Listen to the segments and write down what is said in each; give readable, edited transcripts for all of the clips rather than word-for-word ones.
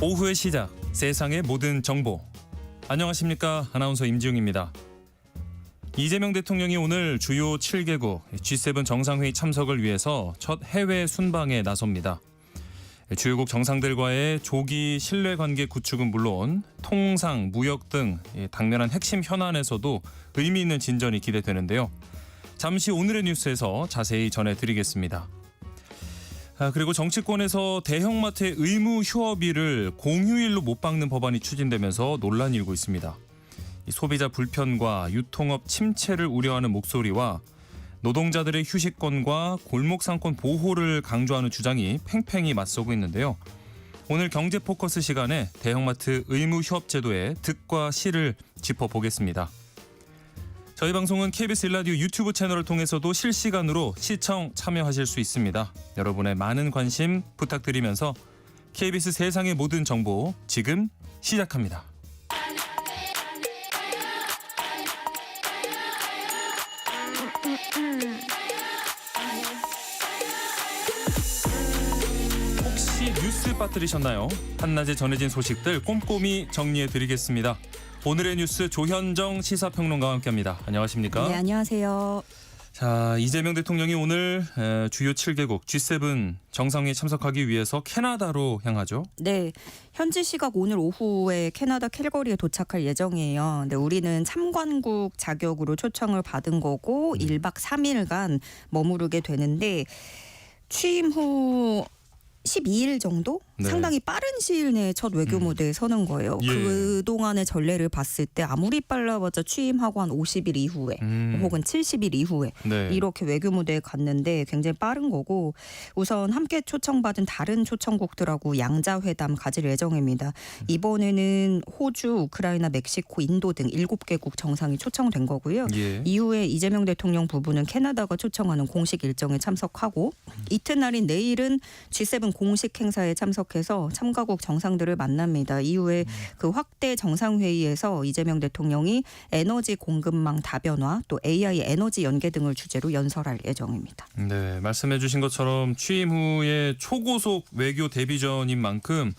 오후의 시작, 세상의 모든 정보. 안녕하십니까, 아나운서 임지웅입니다. 이재명 대통령이 오늘 주요 7개국 G7 정상회의 참석을 위해서 첫 해외 순방에 나섭니다. 주요국 정상들과의 조기 신뢰관계 구축은 물론 통상, 무역 등 당면한 핵심 현안에서도 의미 있는 진전이 기대되는데요. 잠시 오늘의 뉴스에서 자세히 전해드리겠습니다. 그리고 정치권에서 대형마트의 의무 휴업일을 공휴일로 못 박는 법안이 추진되면서 논란이 일고 있습니다. 소비자 불편과 유통업 침체를 우려하는 목소리와 노동자들의 휴식권과 골목상권 보호를 강조하는 주장이 팽팽히 맞서고 있는데요. 오늘 경제 포커스 시간에 대형마트 의무 휴업 제도의 득과 실을 짚어보겠습니다. 저희 방송은 KBS 1라디오 유튜브 채널을 통해서도 실시간으로 시청 참여하실 수 있습니다. 여러분의 많은 관심 부탁드리면서 KBS 세상의 모든 정보 지금 시작합니다. 혹시 뉴스 빠뜨리셨나요? 한낮에 전해진 소식들 꼼꼼히 정리해드리겠습니다. 오늘의 뉴스 조현정 시사평론가와 함께합니다. 안녕하십니까? 네, 안녕하세요. 자, 이재명 대통령이 오늘 주요 7개국 G7 정상회의 참석하기 위해서 캐나다로 향하죠? 네, 현지 시각 오늘 오후에 캐나다 캘거리에 도착할 예정이에요. 근데 우리는 참관국 자격으로 초청을 받은 거고 1박 3일간 머무르게 되는데 취임 후 12일 정도? 네. 상당히 빠른 시일 내에 첫 외교 무대에 서는 거예요. 예. 그동안의 전례를 봤을 때 아무리 빨라봤자 취임하고 한 50일 이후에 혹은 70일 이후에 네. 이렇게 외교 무대에 갔는데 굉장히 빠른 거고 우선 함께 초청받은 다른 초청국들하고 양자회담 가질 예정입니다. 이번에는 호주, 우크라이나, 멕시코, 인도 등 7개국 정상이 초청된 거고요. 예. 이후에 이재명 대통령 부부는 캐나다가 초청하는 공식 일정에 참석하고 이튿날인 내일은 G7 공식 행사에 참석해서 참가국 정상들을 만납니다. 이후에 그 확대 정상회의에서 이재명 대통령이 에너지 공급망 다변화 또 AI 에너지 연계 등을 주제로 연설할 예정입니다. 네, 말씀해 주신 것처럼 취임 후에 초고속 외교 데뷔전인 만큼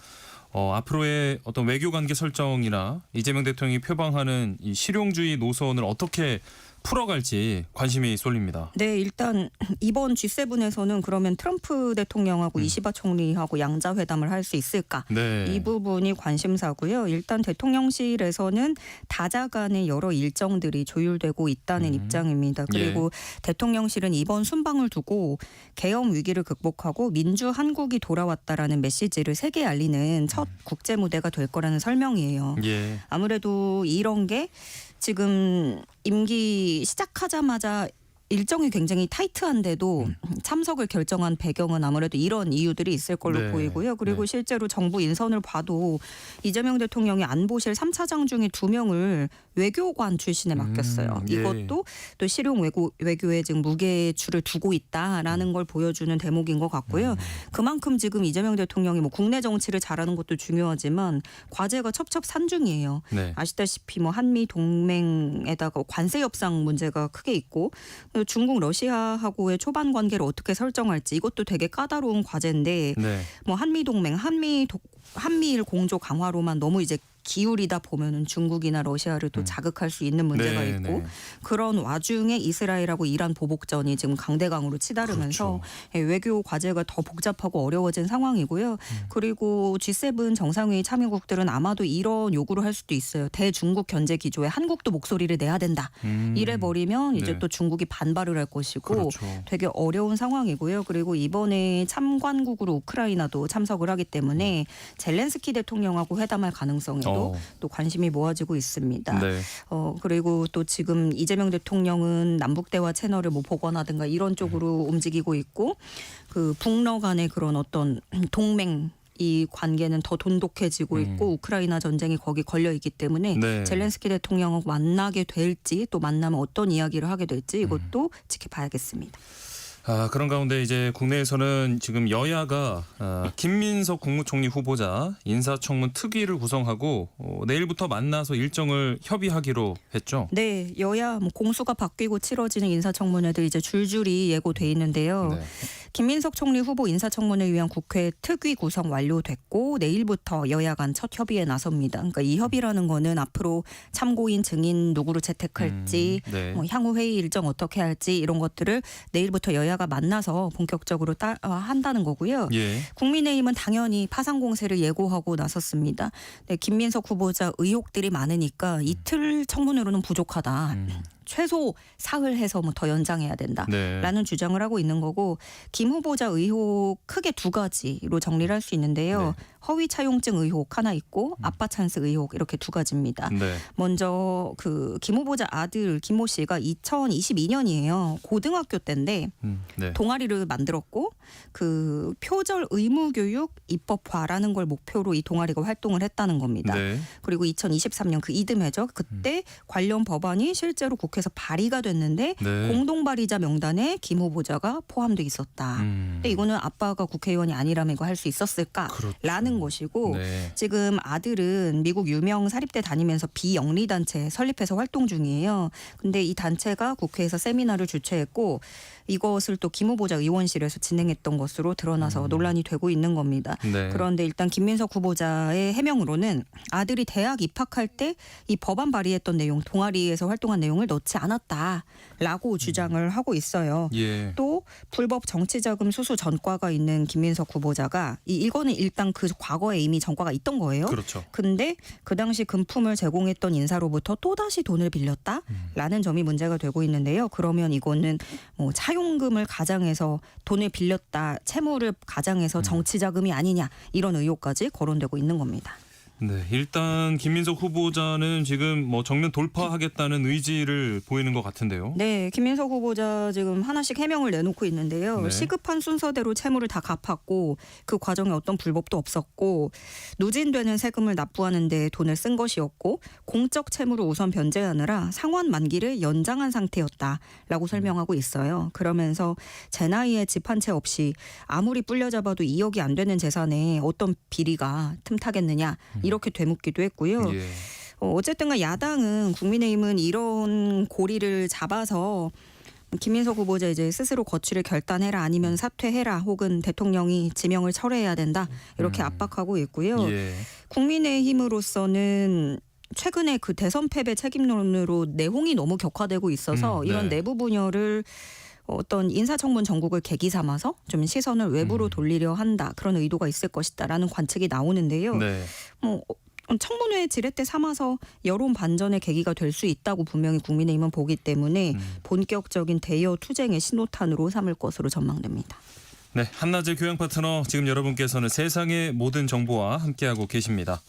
앞으로의 어떤 외교 관계 설정이나 이재명 대통령이 표방하는 이 실용주의 노선을 어떻게 풀어갈지 관심이 쏠립니다. 네, 일단 이번 G7에서는 그러면 트럼프 대통령하고 이시바 총리하고 양자회담을 할 수 있을까? 네. 이 부분이 관심사고요. 일단 대통령실에서는 다자 간의 여러 일정들이 조율되고 있다는 입장입니다. 그리고 대통령실은 이번 순방을 두고 계엄 위기를 극복하고 민주 한국이 돌아왔다라는 메시지를 세계에 알리는 첫 국제 무대가 될 거라는 설명이에요. 예. 아무래도 이런 게 지금 임기 시작하자마자 일정이 굉장히 타이트한데도 참석을 결정한 배경은 아무래도 이런 이유들이 있을 걸로 네. 보이고요. 그리고 네. 실제로 정부 인선을 봐도 이재명 대통령이 안보실 3차장 중에 2명을 외교관 출신에 맡겼어요. 예. 이것도 또 실용 외교에 지금 무게추를 두고 있다라는 걸 보여주는 대목인 것 같고요. 그만큼 지금 이재명 대통령이 뭐 국내 정치를 잘하는 것도 중요하지만 과제가 첩첩산중이에요. 네. 아시다시피 뭐 한미 동맹에다가 관세 협상 문제가 크게 있고 중국 러시아하고의 초반 관계를 어떻게 설정할지 이것도 되게 까다로운 과제인데 네. 뭐 한미 동맹 한미일 공조 강화로만 너무 이제 기울이다 보면은 중국이나 러시아를 또 자극할 수 있는 문제가 네, 있고 네. 그런 와중에 이스라엘하고 이란 보복전이 지금 강대강으로 치달으면서 그렇죠. 외교 과제가 더 복잡하고 어려워진 상황이고요. 그리고 G7 정상회의 참여국들은 아마도 이런 요구를 할 수도 있어요. 대중국 견제 기조에 한국도 목소리를 내야 된다. 이래 버리면 이제 네. 또 중국이 반발을 할 것이고 그렇죠. 되게 어려운 상황이고요. 그리고 이번에 참관국으로 우크라이나도 참석을 하기 때문에 젤렌스키 대통령하고 회담할 가능성이 또 관심이 모아지고 있습니다. 네. 그리고 또 지금 이재명 대통령은 남북 대화 채널을 뭐 복원하든가 이런 쪽으로 움직이고 있고 그 북러 간의 그런 어떤 동맹 이 관계는 더 돈독해지고 있고 우크라이나 전쟁이 거기 걸려 있기 때문에 네. 젤렌스키 대통령하고 만나게 될지 또 만나면 어떤 이야기를 하게 될지 이것도 지켜봐야겠습니다. 그런 가운데 이제 국내에서는 지금 여야가 김민석 국무총리 후보자 인사청문 특위를 구성하고 내일부터 만나서 일정을 협의하기로 했죠. 네, 여야 뭐 공수가 바뀌고 치러지는 인사청문회들 이제 줄줄이 예고돼 있는데요. 네. 김민석 총리 후보 인사청문을 위한 국회 특위 구성 완료됐고 내일부터 여야 간 첫 협의에 나섭니다. 그러니까 이 협의라는 거는 앞으로 참고인 증인 누구로 채택할지 네. 뭐 향후 회의 일정 어떻게 할지 이런 것들을 내일부터 여야가 만나서 본격적으로 한다는 거고요. 예. 국민의힘은 당연히 파상 공세를 예고하고 나섰습니다. 네, 김민석 후보자 의혹들이 많으니까 이틀 청문회로는 부족하다. 최소 사흘 해서 뭐 더 연장해야 된다라는 네. 주장을 하고 있는 거고 김 후보자 의혹 크게 두 가지로 정리를 할 수 있는데요. 네. 허위 차용증 의혹 하나 있고 아빠 찬스 의혹 이렇게 두 가지입니다. 네. 먼저 그 김 후보자 아들 김모 씨가 2022년이에요. 고등학교 때인데 네. 동아리를 만들었고 그 표절 의무 교육 입법화라는 걸 목표로 이 동아리가 활동을 했다는 겁니다. 네. 그리고 2023년 그 이듬해죠. 그때 관련 법안이 실제로 국회에서 발의가 됐는데 네. 공동 발의자 명단에 김 후보자가 포함돼 있었다. 근데 이거는 아빠가 국회의원이 아니라면 이거 할 수 있었을까라는 것이고 네. 지금 아들은 미국 유명 사립대 다니면서 비영리 단체 설립해서 활동 중이에요. 근데 이 단체가 국회에서 세미나를 주최했고 이것을 또 김 후보자 의원실에서 진행했던 것으로 드러나서 논란이 되고 있는 겁니다. 네. 그런데 일단 김민석 후보자의 해명으로는 아들이 대학 입학할 때 이 법안 발의했던 내용, 동아리에서 활동한 내용을 넣지 않았다라고 주장을 하고 있어요. 예. 또 불법 정치자금 수수 전과가 있는 김민석 후보자가 이거는 일단 그 과거에 이미 전과가 있던 거예요. 그렇죠. 근데 그 당시 금품을 제공했던 인사로부터 또다시 돈을 빌렸다라는 점이 문제가 되고 있는데요. 그러면 이거는 뭐 차용금을 가장해서 돈을 빌렸다, 채무를 가장해서 정치자금이 아니냐 이런 의혹까지 거론되고 있는 겁니다. 네, 일단 김민석 후보자는 지금 뭐 정면 돌파하겠다는 의지를 보이는 것 같은데요. 네, 김민석 후보자 지금 하나씩 해명을 내놓고 있는데요. 네. 시급한 순서대로 채무를 다 갚았고 그 과정에 어떤 불법도 없었고 누진되는 세금을 납부하는 데 돈을 쓴 것이었고 공적 채무를 우선 변제하느라 상환 만기를 연장한 상태였다라고 설명하고 있어요. 그러면서 제 나이에 집 한 채 없이 아무리 불려잡아도 2억이 안 되는 재산에 어떤 비리가 틈타겠느냐 이렇게 되묻기도 했고요. 예. 어쨌든 야당은 국민의힘은 이런 고리를 잡아서 김민석 후보자 이제 스스로 거취를 결단해라 아니면 사퇴해라 혹은 대통령이 지명을 철회해야 된다 이렇게 압박하고 있고요. 예. 국민의힘으로서는 최근에 그 대선 패배 책임론으로 내홍이 너무 격화되고 있어서 이런 네. 내부 분열을 어떤 인사청문 전국을 계기 삼아서 좀 시선을 외부로 돌리려 한다. 그런 의도가 있을 것이다라는 관측이 나오는데요. 네. 뭐 청문회 지렛대 삼아서 여론 반전의 계기가 될 수 있다고 분명히 국민의힘은 보기 때문에 본격적인 대여 투쟁의 신호탄으로 삼을 것으로 전망됩니다. 네, 한낮의 교양 파트너 지금 여러분께서는 세상의 모든 정보와 함께하고 계십니다.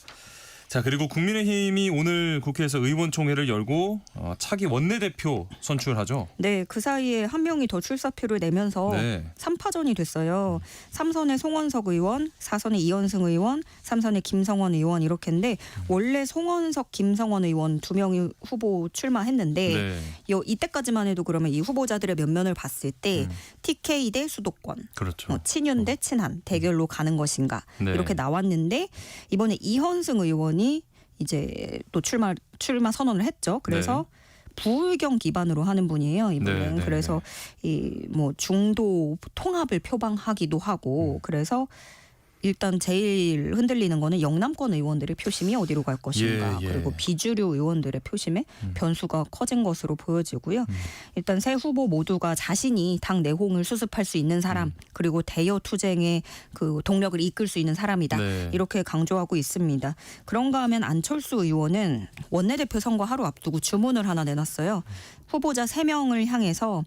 자, 그리고 국민의힘이 오늘 국회에서 의원총회를 열고 차기 원내대표 선출하죠. 네, 그 사이에 한 명이 더 출사표를 내면서 네. 3파전이 됐어요. 3선에 송원석 의원, 4선에 이현승 의원, 3선에 김성원 의원 이렇게인데 원래 송원석, 김성원 의원 두 명이 후보 출마했는데 네. 이때까지만 해도 그러면 이 후보자들의 면면을 봤을 때 TK 대 수도권, 그렇죠. 친윤 대 친한 대결로 가는 것인가 네. 이렇게 나왔는데 이번에 이현승 의원이 이제 또 출마 선언을 했죠. 그래서 부의경 기반으로 하는 분이에요. 이분은. 네. 그래서 이 뭐 중도 통합을 표방하기도 하고 그래서 일단 제일 흔들리는 거는 영남권 의원들의 표심이 어디로 갈 것인가. 예. 그리고 비주류 의원들의 표심에 변수가 커진 것으로 보여지고요. 일단 세 후보 모두가 자신이 당 내홍을 수습할 수 있는 사람 그리고 대여 투쟁의 그 동력을 이끌 수 있는 사람이다. 네. 이렇게 강조하고 있습니다. 그런가 하면 안철수 의원은 원내대표 선거 하루 앞두고 주문을 하나 내놨어요. 후보자 3명을 향해서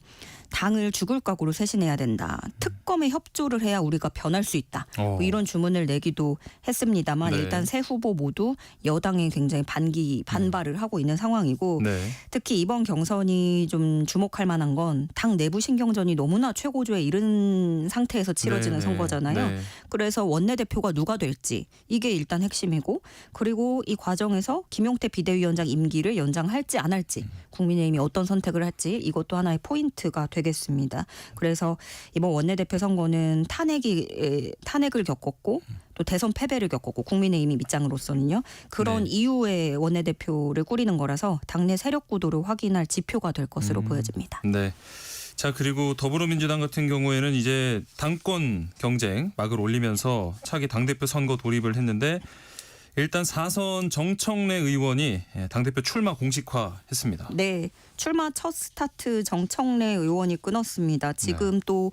당을 죽을 각오로 쇄신해야 된다. 특검에 협조를 해야 우리가 변할 수 있다. 뭐 이런 주문을 내기도 했습니다만 네. 일단 세 후보 모두 여당에 굉장히 반발을 하고 있는 상황이고 네. 특히 이번 경선이 좀 주목할 만한 건 당 내부 신경전이 너무나 최고조에 이른 상태에서 치러지는 네. 선거잖아요. 네. 그래서 원내대표가 누가 될지 이게 일단 핵심이고 그리고 이 과정에서 김용태 비대위원장 임기를 연장할지 안 할지 국민의힘이 어떤 선택을 할지 이것도 하나의 포인트가 되겠습니다. 그래서 이번 원내대표 선거는 탄핵을 겪었고 또 대선 패배를 겪었고 국민의힘이 밑장으로서는요. 그런 네. 이후에 원내대표를 꾸리는 거라서 당내 세력 구도를 확인할 지표가 될 것으로 보여집니다. 네. 자, 그리고 더불어민주당 같은 경우에는 이제 당권 경쟁 막을 올리면서 차기 당대표 선거 돌입을 했는데 일단 4선 정청래 의원이 당대표 출마 공식화했습니다. 네, 출마 첫 스타트 정청래 의원이 끊었습니다. 지금 또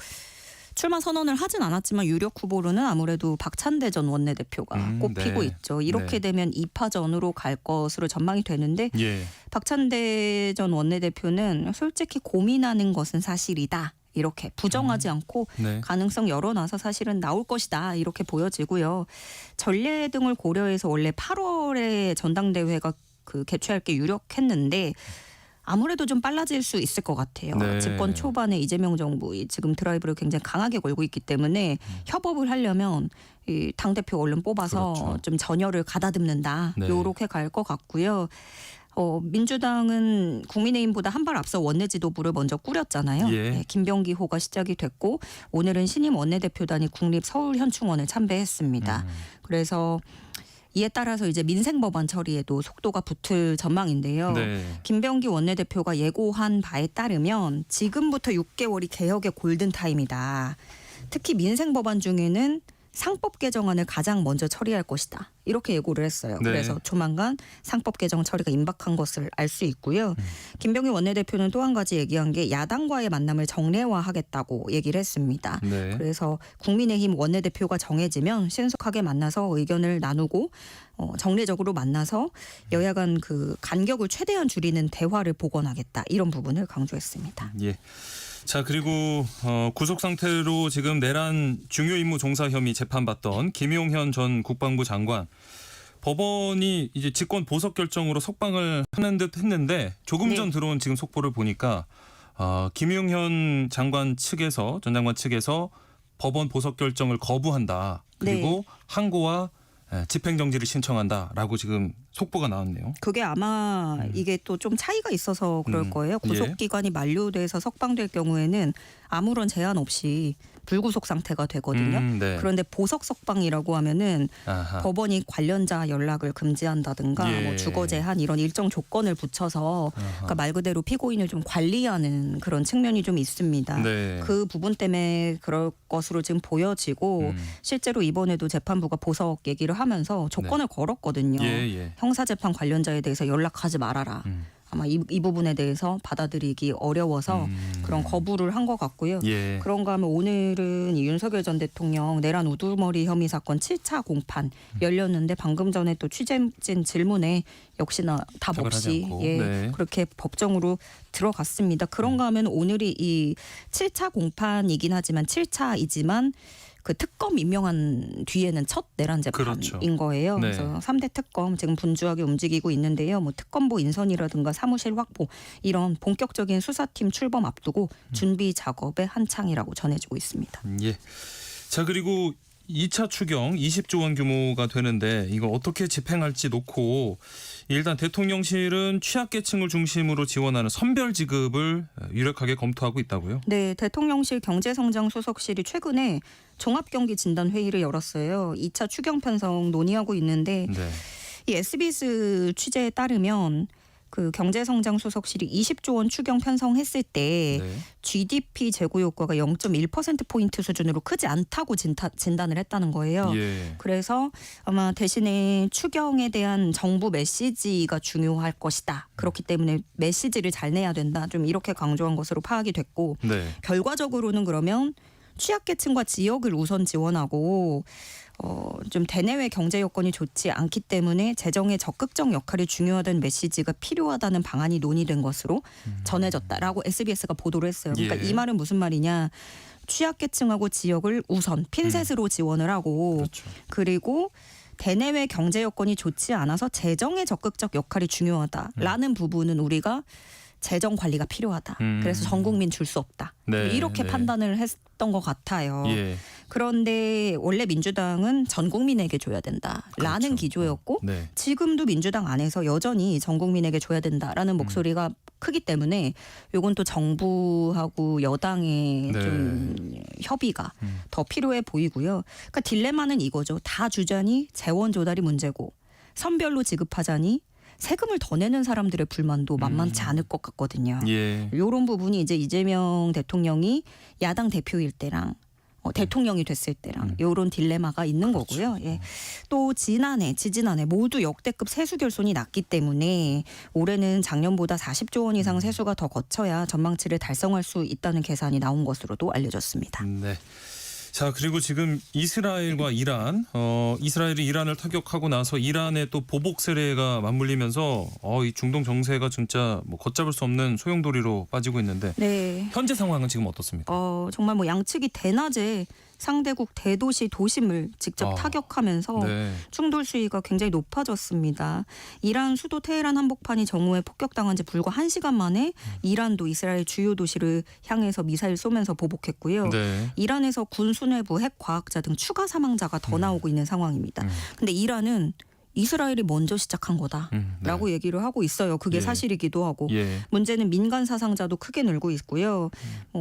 출마 선언을 하진 않았지만 유력 후보로는 아무래도 박찬대 전 원내대표가 꼽히고 네. 있죠. 이렇게 되면 2파전으로 갈 것으로 전망이 되는데 예. 박찬대 전 원내대표는 솔직히 고민하는 것은 사실이다. 이렇게 부정하지 않고 네. 가능성 열어놔서 사실은 나올 것이다. 이렇게 보여지고요. 전례 등을 고려해서 원래 8월에 전당대회가 개최할 게 유력했는데 아무래도 좀 빨라질 수 있을 것 같아요. 네. 집권 초반에 이재명 정부 지금 드라이브를 굉장히 강하게 걸고 있기 때문에 협업을 하려면 이 당대표 얼른 뽑아서 그렇죠. 좀 전열을 가다듬는다. 네. 요렇게 갈 것 같고요. 민주당은 국민의힘보다 한 발 앞서 원내 지도부를 먼저 꾸렸잖아요. 예. 네, 김병기호가 시작이 됐고 오늘은 신임 원내대표단이 국립서울현충원을 참배했습니다. 그래서 이에 따라서 이제 민생법안 처리에도 속도가 붙을 전망인데요. 네. 김병기 원내대표가 예고한 바에 따르면 지금부터 6개월이 개혁의 골든타임이다. 특히 민생법안 중에는 상법 개정안을 가장 먼저 처리할 것이다. 이렇게 예고를 했어요. 네. 그래서 조만간 상법 개정 처리가 임박한 것을 알 수 있고요. 김병기 원내대표는 또 한 가지 얘기한 게 야당과의 만남을 정례화하겠다고 얘기를 했습니다. 네. 그래서 국민의힘 원내대표가 정해지면 신속하게 만나서 의견을 나누고 정례적으로 만나서 여야 간 간격을 최대한 줄이는 대화를 복원하겠다. 이런 부분을 강조했습니다. 예. 자, 그리고 구속 상태로 지금 내란 중요 임무 종사 혐의 재판받던 김용현 전 국방부 장관 법원이 이제 직권 보석 결정으로 석방을 하는 듯 했는데 조금 전 들어온 지금 속보를 보니까 김용현 장관 측에서 전 장관 측에서 법원 보석 결정을 거부한다. 그리고 항고와 집행정지를 신청한다라고 지금 속보가 나왔네요. 그게 아마 이게 또 좀 차이가 있어서 그럴 거예요. 구속기간이 만료돼서 석방될 경우에는 아무런 제한 없이 불구속 상태가 되거든요. 네. 그런데 보석 석방이라고 하면은 아하. 법원이 관련자 연락을 금지한다든가 예. 뭐 주거 제한 이런 일정 조건을 붙여서 그러니까 말 그대로 피고인을 좀 관리하는 그런 측면이 좀 있습니다. 네. 그 부분 때문에 그럴 것으로 지금 보여지고 실제로 이번에도 재판부가 보석 얘기를 하면서 조건을 걸었거든요. 예. 형사재판 관련자에 대해서 연락하지 말아라. 아마 이 부분에 대해서 받아들이기 어려워서 그런 거부를 한 것 같고요. 예. 그런가 하면 오늘은 이 윤석열 전 대통령 내란 우두머리 혐의 사건 7차 공판 열렸는데 방금 전에 또 취재진 질문에 역시나 답 답을 하지 없이 않고. 그렇게 법정으로 들어갔습니다. 그런가 하면 오늘이 이 7차 공판이긴 하지만 7차이지만 그 특검 임명한 뒤에는 첫 내란 재판인 그렇죠. 거예요. 네. 그래서 3대 특검 지금 분주하게 움직이고 있는데요. 뭐 특검보 인선이라든가 사무실 확보 이런 본격적인 수사팀 출범 앞두고 준비 작업에 한창이라고 전해지고 있습니다. 예. 자, 그리고 2차 추경 20조 원 규모가 되는데 이걸 어떻게 집행할지 놓고 일단 대통령실은 취약계층을 중심으로 지원하는 선별 지급을 유력하게 검토하고 있다고요? 네, 대통령실 경제성장수석실이 최근에 종합경기진단회의를 열었어요. 2차 추경 편성 논의하고 있는데 네. 이 SBS 취재에 따르면 그 경제성장수석실이 20조 원 추경 편성했을 때 네. GDP 재고 효과가 0.1%포인트 수준으로 크지 않다고 진단을 했다는 거예요. 예. 그래서 아마 대신에 추경에 대한 정부 메시지가 중요할 것이다. 그렇기 때문에 메시지를 잘 내야 된다. 좀 이렇게 강조한 것으로 파악이 됐고 네. 결과적으로는 그러면 취약계층과 지역을 우선 지원하고 좀 대내외 경제 여건이 좋지 않기 때문에 재정의 적극적 역할이 중요하다는 메시지가 필요하다는 방안이 논의된 것으로 전해졌다라고 SBS가 보도를 했어요. 그러니까 예. 이 말은 무슨 말이냐. 취약계층하고 지역을 우선 핀셋으로 지원을 하고 그렇죠. 그리고 대내외 경제 여건이 좋지 않아서 재정의 적극적 역할이 중요하다라는 부분은 우리가 재정 관리가 필요하다. 그래서 전 국민 줄 수 없다. 네, 이렇게 네. 판단을 했던 것 같아요. 예. 그런데 원래 민주당은 전 국민에게 줘야 된다라는 그렇죠. 기조였고 네. 지금도 민주당 안에서 여전히 전 국민에게 줘야 된다라는 목소리가 크기 때문에 이건 또 정부하고 여당의 네. 좀 협의가 더 필요해 보이고요. 그러니까 딜레마는 이거죠. 다 주자니 재원 조달이 문제고 선별로 지급하자니 세금을 더 내는 사람들의 불만도 만만치 않을 것 같거든요. 예. 이런 부분이 이제 이재명 대통령이 야당 대표일 때랑 대통령이 됐을 때랑 이런 딜레마가 있는 그렇죠. 거고요. 예. 또 지지난해 모두 역대급 세수 결손이 났기 때문에 올해는 작년보다 40조 원 이상 세수가 더 거쳐야 전망치를 달성할 수 있다는 계산이 나온 것으로도 알려졌습니다. 네. 자, 그리고 지금 이스라엘과 이란, 이스라엘이 이란을 타격하고 나서 이란의 또 보복 세례가 맞물리면서 이 중동 정세가 진짜 뭐 걷잡을 수 없는 소용돌이로 빠지고 있는데 네. 현재 상황은 지금 어떻습니까? 정말 뭐 양측이 대낮에 상대국 대도시 도심을 직접 타격하면서 네. 충돌 수위가 굉장히 높아졌습니다. 이란 수도 테헤란 한복판이 정오에 폭격당한 지 불과 1시간 만에 이란도 이스라엘 주요 도시를 향해서 미사일 쏘면서 보복했고요. 네. 이란에서 군 수뇌부 핵 과학자 등 추가 사망자가 더 나오고 있는 상황입니다. 근데 이란은 이스라엘이 먼저 시작한 거다라고 네. 얘기를 하고 있어요. 그게 예. 사실이기도 하고. 예. 문제는 민간 사상자도 크게 늘고 있고요.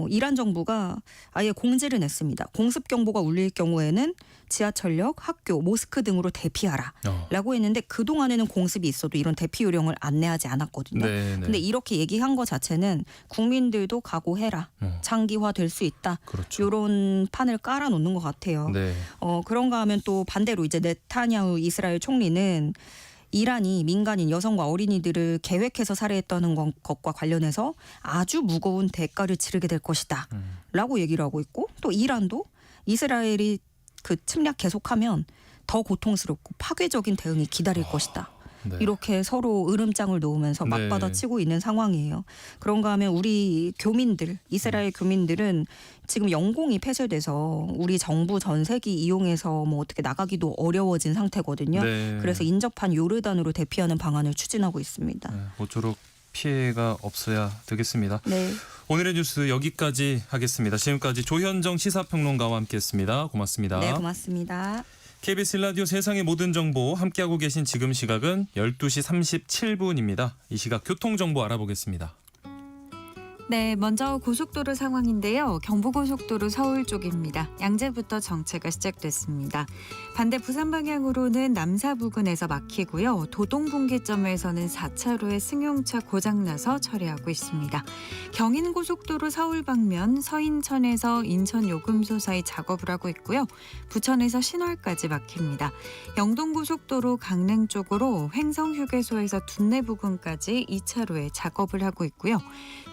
이란 정부가 아예 공지를 냈습니다. 공습 경보가 울릴 경우에는 지하철역, 학교, 모스크 등으로 대피하라라고 했는데 그동안에는 공습이 있어도 이런 대피 요령을 안내하지 않았거든요. 네. 근데 이렇게 얘기한 것 자체는 국민들도 각오해라. 장기화 될 수 있다. 그렇죠. 이런 판을 깔아놓는 것 같아요. 네. 그런가 하면 또 반대로 이제 네타냐후 이스라엘 총리는 이란이 민간인 여성과 어린이들을 계획해서 살해했다는 것과 관련해서 아주 무거운 대가를 치르게 될 것이다 라고 얘기를 하고 있고 또 이란도 이스라엘이 그 침략 계속하면 더 고통스럽고 파괴적인 대응이 기다릴 것이다. 네. 이렇게 서로 으름장을 놓으면서 네. 맞받아치고 있는 상황이에요. 그런가 하면 우리 교민들, 이스라엘 교민들은 지금 영공이 폐쇄돼서 우리 정부 전세기 이용해서 뭐 어떻게 나가기도 어려워진 상태거든요. 네. 그래서 인접한 요르단으로 대피하는 방안을 추진하고 있습니다. 네. 모쪼록 피해가 없어야 되겠습니다. 네. 오늘의 뉴스 여기까지 하겠습니다. 지금까지 조현정 시사평론가와 함께했습니다. 고맙습니다. 네, 고맙습니다. KBS 라디오 세상의 모든 정보 함께하고 계신 지금 시각은 12시 37분입니다. 이 시각 교통정보 알아보겠습니다. 네, 먼저 고속도로 상황인데요. 경부고속도로 서울 쪽입니다. 양재부터 정체가 시작됐습니다. 반대 부산 방향으로는 남사 부근에서 막히고요. 도동분기점에서는 4차로에 승용차 고장나서 처리하고 있습니다. 경인고속도로 서울 방면 서인천에서 인천 요금소 사이 작업을 하고 있고요. 부천에서 신월까지 막힙니다. 영동고속도로 강릉 쪽으로 횡성휴게소에서 둔내 부근까지 2차로에 작업을 하고 있고요.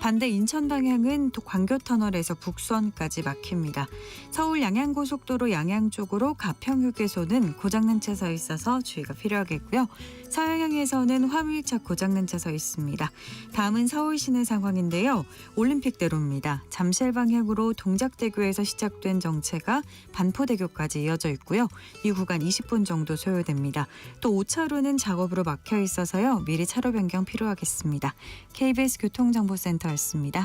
반대 인천 방향은 광교터널에서 북수원까지 막힙니다. 서울 양양고속도로 양양 쪽으로 가평휴게소는 고장난 차 서 있어서 주의가 필요하겠고요. 서양향에서는 화물차 고장난 차 서 있습니다. 다음은 서울 시내 상황인데요. 올림픽대로입니다. 잠실 방향으로 동작대교에서 시작된 정체가 반포대교까지 이어져 있고요. 이 구간 20분 정도 소요됩니다. 또 5차로는 작업으로 막혀 있어서요. 미리 차로 변경 필요하겠습니다. KBS 교통정보센터였습니다.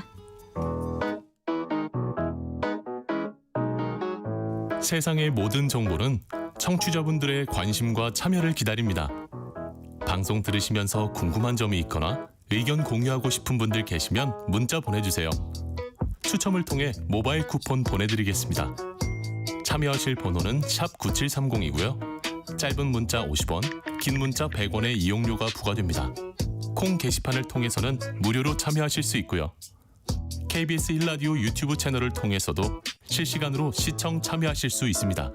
세상의 모든 정보는 청취자분들의 관심과 참여를 기다립니다. 방송 들으시면서 궁금한 점이 있거나 의견 공유하고 싶은 분들 계시면 문자 보내주세요. 추첨을 통해 모바일 쿠폰 보내드리겠습니다. 참여하실 번호는 샵 9730이고요. 짧은 문자 50원, 긴 문자 100원의 이용료가 부과됩니다. 콩 게시판을 통해서는 무료로 참여하실 수 있고요. KBS 1라디오 유튜브 채널을 통해서도 실시간으로 시청 참여하실 수 있습니다.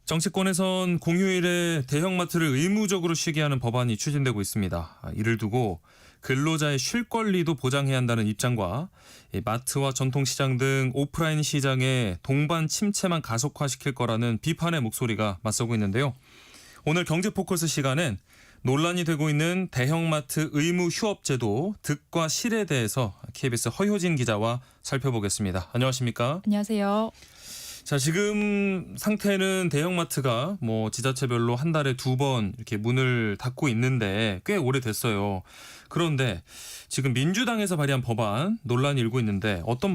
정치권에선 공휴일에 대형마트를 의무적으로 쉬게 하는 법안이 추진되고 있습니다. 이를 두고 근로자의 쉴 권리도 보장해야 한다는 입장과 마트와 전통시장 등 오프라인 시장의 동반 침체만 가속화시킬 거라는 비판의 목소리가 맞서고 있는데요. 오늘 경제포커스 시간엔 논란이 되고 있는 대형마트 의무 휴업제도 득과 실에 대해서 KBS 허효진 기자와 살펴보겠습니다. 안녕하십니까? 안녕하세요. 자, 지금 상태는 대형마트가 뭐 지자체별로 한 달에 2번 이렇게 문을 닫고 있는데 꽤 오래됐어요. 그런데 지금 민주당에서 발의한 법안 논란이 일고 있는데 어떤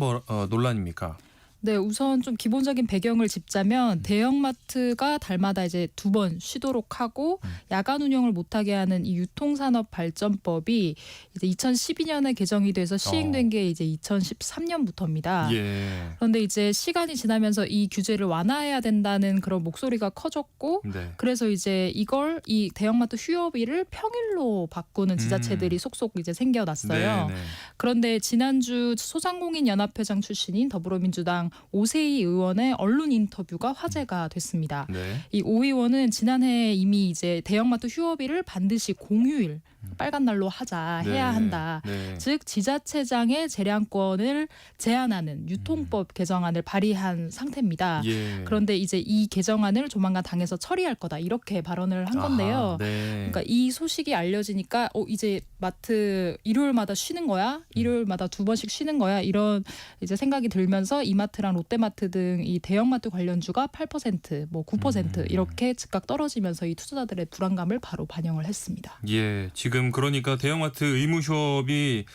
논란입니까? 네, 우선 좀 기본적인 배경을 짚자면 대형마트가 달마다 이제 2번 쉬도록 하고 야간 운영을 못하게 하는 이 유통산업발전법이 이제 2012년에 개정이 돼서 시행된 게 이제 2013년부터입니다. 예. 그런데 이제 시간이 지나면서 이 규제를 완화해야 된다는 그런 목소리가 커졌고 네. 그래서 이제 이걸 이 대형마트 휴업일을 평일로 바꾸는 지자체들이 속속 이제 생겨났어요. 네, 네. 그런데 지난주 소상공인연합회장 출신인 더불어민주당 오세희 의원의 언론 인터뷰가 화제가 됐습니다. 네. 이 오 의원은 지난해 이미 이제 대형마트 휴업일을 반드시 공휴일 빨간 날로 하자 네. 해야 한다. 네. 즉 지자체장의 재량권을 제한하는 유통법 개정안을 발의한 상태입니다. 예. 그런데 이제 이 개정안을 조만간 당에서 처리할 거다 이렇게 발언을 한 건데요. 아하, 네. 그러니까 이 소식이 알려지니까 이제 마트 일요일마다 쉬는 거야? 일요일마다 2번씩 쉬는 거야? 이런 이제 생각이 들면서 이마트랑 롯데마트 등 이 대형마트 관련주가 8%, 뭐 9% 이렇게 즉각 떨어지면서 이 투자자들의 불안감을 바로 반영을 했습니다. 예, 지금 그러니까 대형마트 의무 휴업이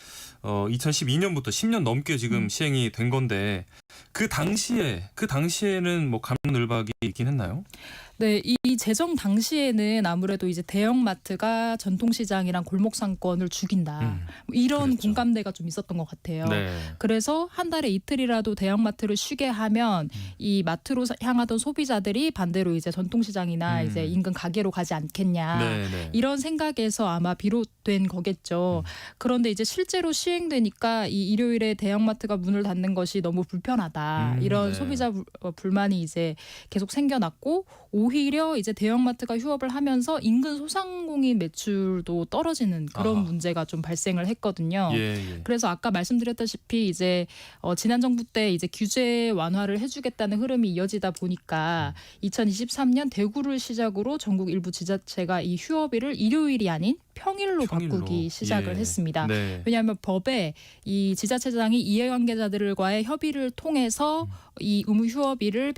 2012년부터 10년 넘게 지금 시행이 된 건데 그 당시에는 뭐 감론을박이 있긴 했나요? 네, 이 제정 당시에는 아무래도 이제 대형마트가 전통시장이랑 골목상권을 죽인다. 이런 그랬죠. 공감대가 좀 있었던 것 같아요. 네. 그래서 한 달에 이틀이라도 대형마트를 쉬게 하면 이 마트로 향하던 소비자들이 반대로 이제 전통시장이나 이제 인근 가게로 가지 않겠냐. 네, 네. 이런 생각에서 아마 비롯된 거겠죠. 그런데 이제 실제로 시행되니까 이 일요일에 대형마트가 문을 닫는 것이 너무 불편하다. 이런 네. 소비자 불만이 이제 계속 생겨났고 오히려 이제 대형마트가 휴업을 하면서 인근 소상공인 매출도 떨어지는 그런 아하. 문제가 좀 발생을 했거든요. 예, 예. 그래서 아까 말씀드렸다시피 이제 지난 정부 때 이제 규제 완화를 해주겠다는 흐름이 이어지다 보니까 2023년 대구를 시작으로 전국 일부 지자체가 이 휴업일을 일요일이 아닌 평일로 바꾸기 시작을 예. 했습니다. 네. 왜냐하면 법에 이 지자체장이 이해관계자들과의 협의를 통해서 이 의무 휴업일을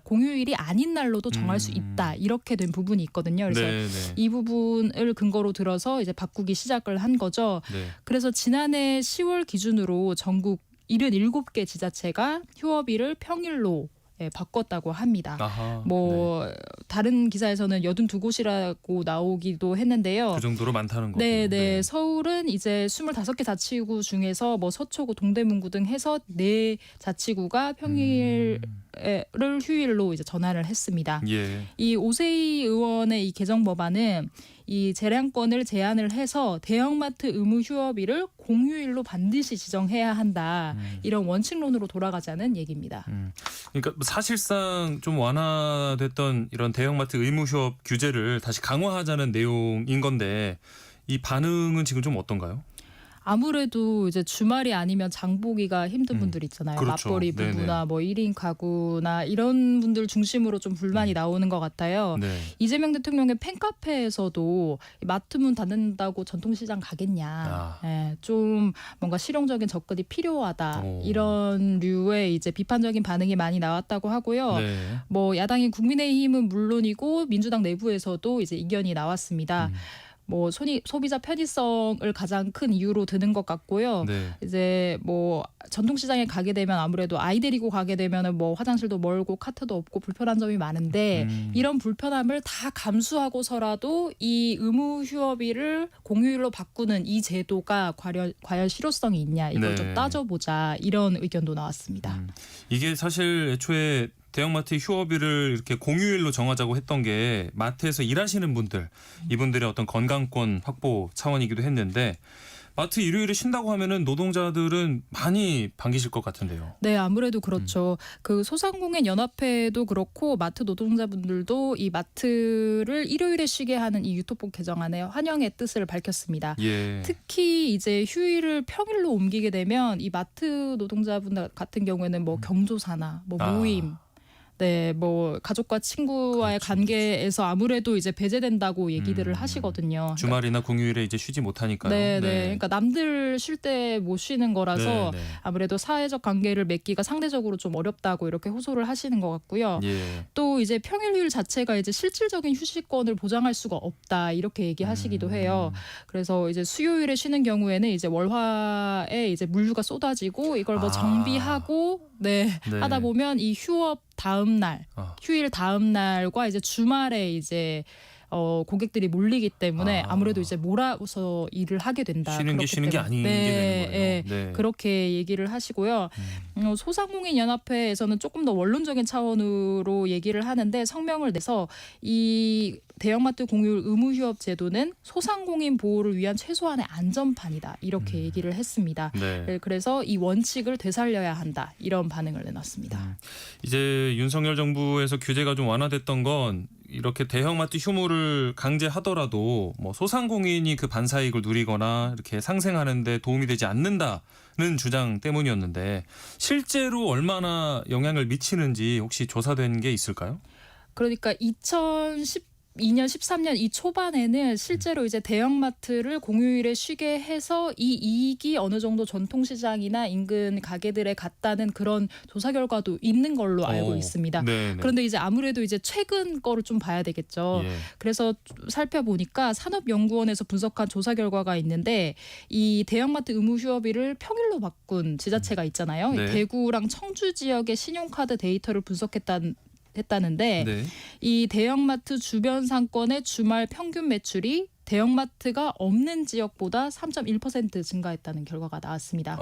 공휴일이 아닌 날로도 정할 수 있다 이렇게 된 부분이 있거든요. 그래서 네, 네. 이 부분을 근거로 들어서 이제 바꾸기 시작을 한 거죠. 네. 그래서 지난해 10월 기준으로 전국 77개 지자체가 휴업일을 평일로 바꿨다고 합니다. 아하. 뭐 다른 기사에서는 82곳이라고 나오기도 했는데요. 그 정도로 많다는 거죠. 네, 네. 서울은 이제 25개 자치구 중에서 뭐 서초구, 동대문구 등 해서 4자치구가 평일을 휴일로 이제 전환을 했습니다. 예. 이 오세희 의원의 이 개정 법안은 이 재량권을 제한을 해서 대형마트 의무 휴업일을 공휴일로 반드시 지정해야 한다. 이런 원칙론으로 돌아가자는 얘기입니다. 그러니까 사실상 좀 완화됐던 이런 대형마트 의무 휴업 규제를 다시 강화하자는 내용인 건데 이 반응은 지금 좀 어떤가요? 아무래도 이제 주말이 아니면 장 보기가 힘든 분들 있잖아요. 그렇죠. 맞벌이 부부나 네네. 뭐 1인 가구나 이런 분들 중심으로 좀 불만이 나오는 것 같아요. 네. 이재명 대통령의 팬카페에서도 마트 문 닫는다고 전통시장 가겠냐. 좀 뭔가 실용적인 접근이 필요하다. 오. 이런 류의 이제 비판적인 반응이 많이 나왔다고 하고요. 네. 뭐 야당인 국민의힘은 물론이고 민주당 내부에서도 이제 이견이 나왔습니다. 뭐 소비자 편의성을 가장 큰 이유로 드는 것 같고요. 네. 이제 뭐 전통시장에 가게 되면 아무래도 아이 데리고 가게 되면은 뭐 화장실도 멀고 카트도 없고 불편한 점이 많은데 이런 불편함을 다 감수하고서라도 이 의무 휴업일을 공휴일로 바꾸는 이 제도가 과연 실효성이 있냐 이걸 네. 좀 따져보자 이런 의견도 나왔습니다. 이게 사실 애초에 대형마트 휴업일을 이렇게 공휴일로 정하자고 했던 게 마트에서 일하시는 분들, 이분들의 어떤 건강권 확보 차원이기도 했는데 마트 일요일에 쉰다고 하면은 노동자들은 많이 반기실 것 같은데요. 네, 아무래도 그렇죠. 그 소상공인 연합회도 그렇고 마트 노동자분들도 이 마트를 일요일에 쉬게 하는 이 유통법 개정안에 환영의 뜻을 밝혔습니다. 예. 특히 이제 휴일을 평일로 옮기게 되면 이 마트 노동자분들 같은 경우에는 뭐 경조사나 뭐 모임 네, 뭐 가족과 친구와의 그렇죠, 관계에서 아무래도 이제 배제된다고 얘기들을 하시거든요. 주말이나 공휴일에 이제 쉬지 못하니까요. 네, 네. 그러니까 남들 쉴 때 못 쉬는 거라서 네, 네. 아무래도 사회적 관계를 맺기가 상대적으로 좀 어렵다고 이렇게 호소를 하시는 것 같고요. 예. 또 또 이제 평일 휴일 자체가 이제 실질적인 휴식권을 보장할 수가 없다 이렇게 얘기하시기도 해요. 그래서 이제 수요일에 쉬는 경우에는 이제 월화에 이제 물류가 쏟아지고 이걸 뭐 정비하고 네. 하다 보면 이 휴업 다음 날, 휴일 다음 날과 이제 주말에 이제 고객들이 몰리기 때문에 아무래도 이제 몰아서 일을 하게 된다. 쉬는 게 쉬는 게 아닌 게 되는 거예요. 네. 그렇게 얘기를 하시고요. 소상공인연합회에서는 조금 더 원론적인 차원으로 얘기를 하는데 성명을 내서 이 대형마트 공휴일 의무 휴업 제도는 소상공인 보호를 위한 최소한의 안전판이다. 이렇게 얘기를 했습니다. 네. 그래서 이 원칙을 되살려야 한다. 이런 반응을 내놨습니다. 이제 윤석열 정부에서 규제가 좀 완화됐던 건 이렇게 대형마트 휴무를 강제하더라도 뭐 소상공인이 그 반사이익을 누리거나 이렇게 상생하는 데 도움이 되지 않는다는 주장 때문이었는데 실제로 얼마나 영향을 미치는지 혹시 조사된 게 있을까요? 그러니까 2012년, 13년 이 초반에는 실제로 이제 대형마트를 공휴일에 쉬게 해서 이 이익이 어느 정도 전통시장이나 인근 가게들에 갔다는 그런 조사 결과도 있는 걸로 알고 있습니다. 네네. 그런데 이제 아무래도 이제 최근 거를 좀 봐야 되겠죠. 예. 그래서 살펴보니까 산업연구원에서 분석한 조사 결과가 있는데 이 대형마트 의무 휴업일을 평일로 바꾼 지자체가 있잖아요. 네. 대구랑 청주 지역의 신용카드 데이터를 했다는데 네. 이 대형마트 주변 상권의 주말 평균 매출이 대형마트가 없는 지역보다 3.1% 증가했다는 결과가 나왔습니다.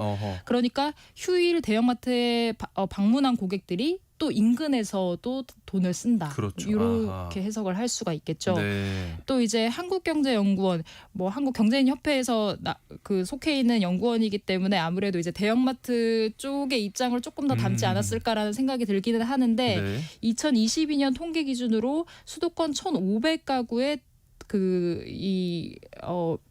그러니까 휴일 대형마트에 방문한 고객들이 또 인근에서도 돈을 쓴다. 그렇죠. 이렇게 해석을 할 수가 있겠죠. 네. 또 이제 한국경제연구원, 뭐 한국경제인협회에서 그 속해 있는 연구원이기 때문에 아무래도 이제 대형마트 쪽의 입장을 조금 더 담지 않았을까라는 생각이 들기는 하는데 네. 2022년 통계 기준으로 수도권 1,500가구의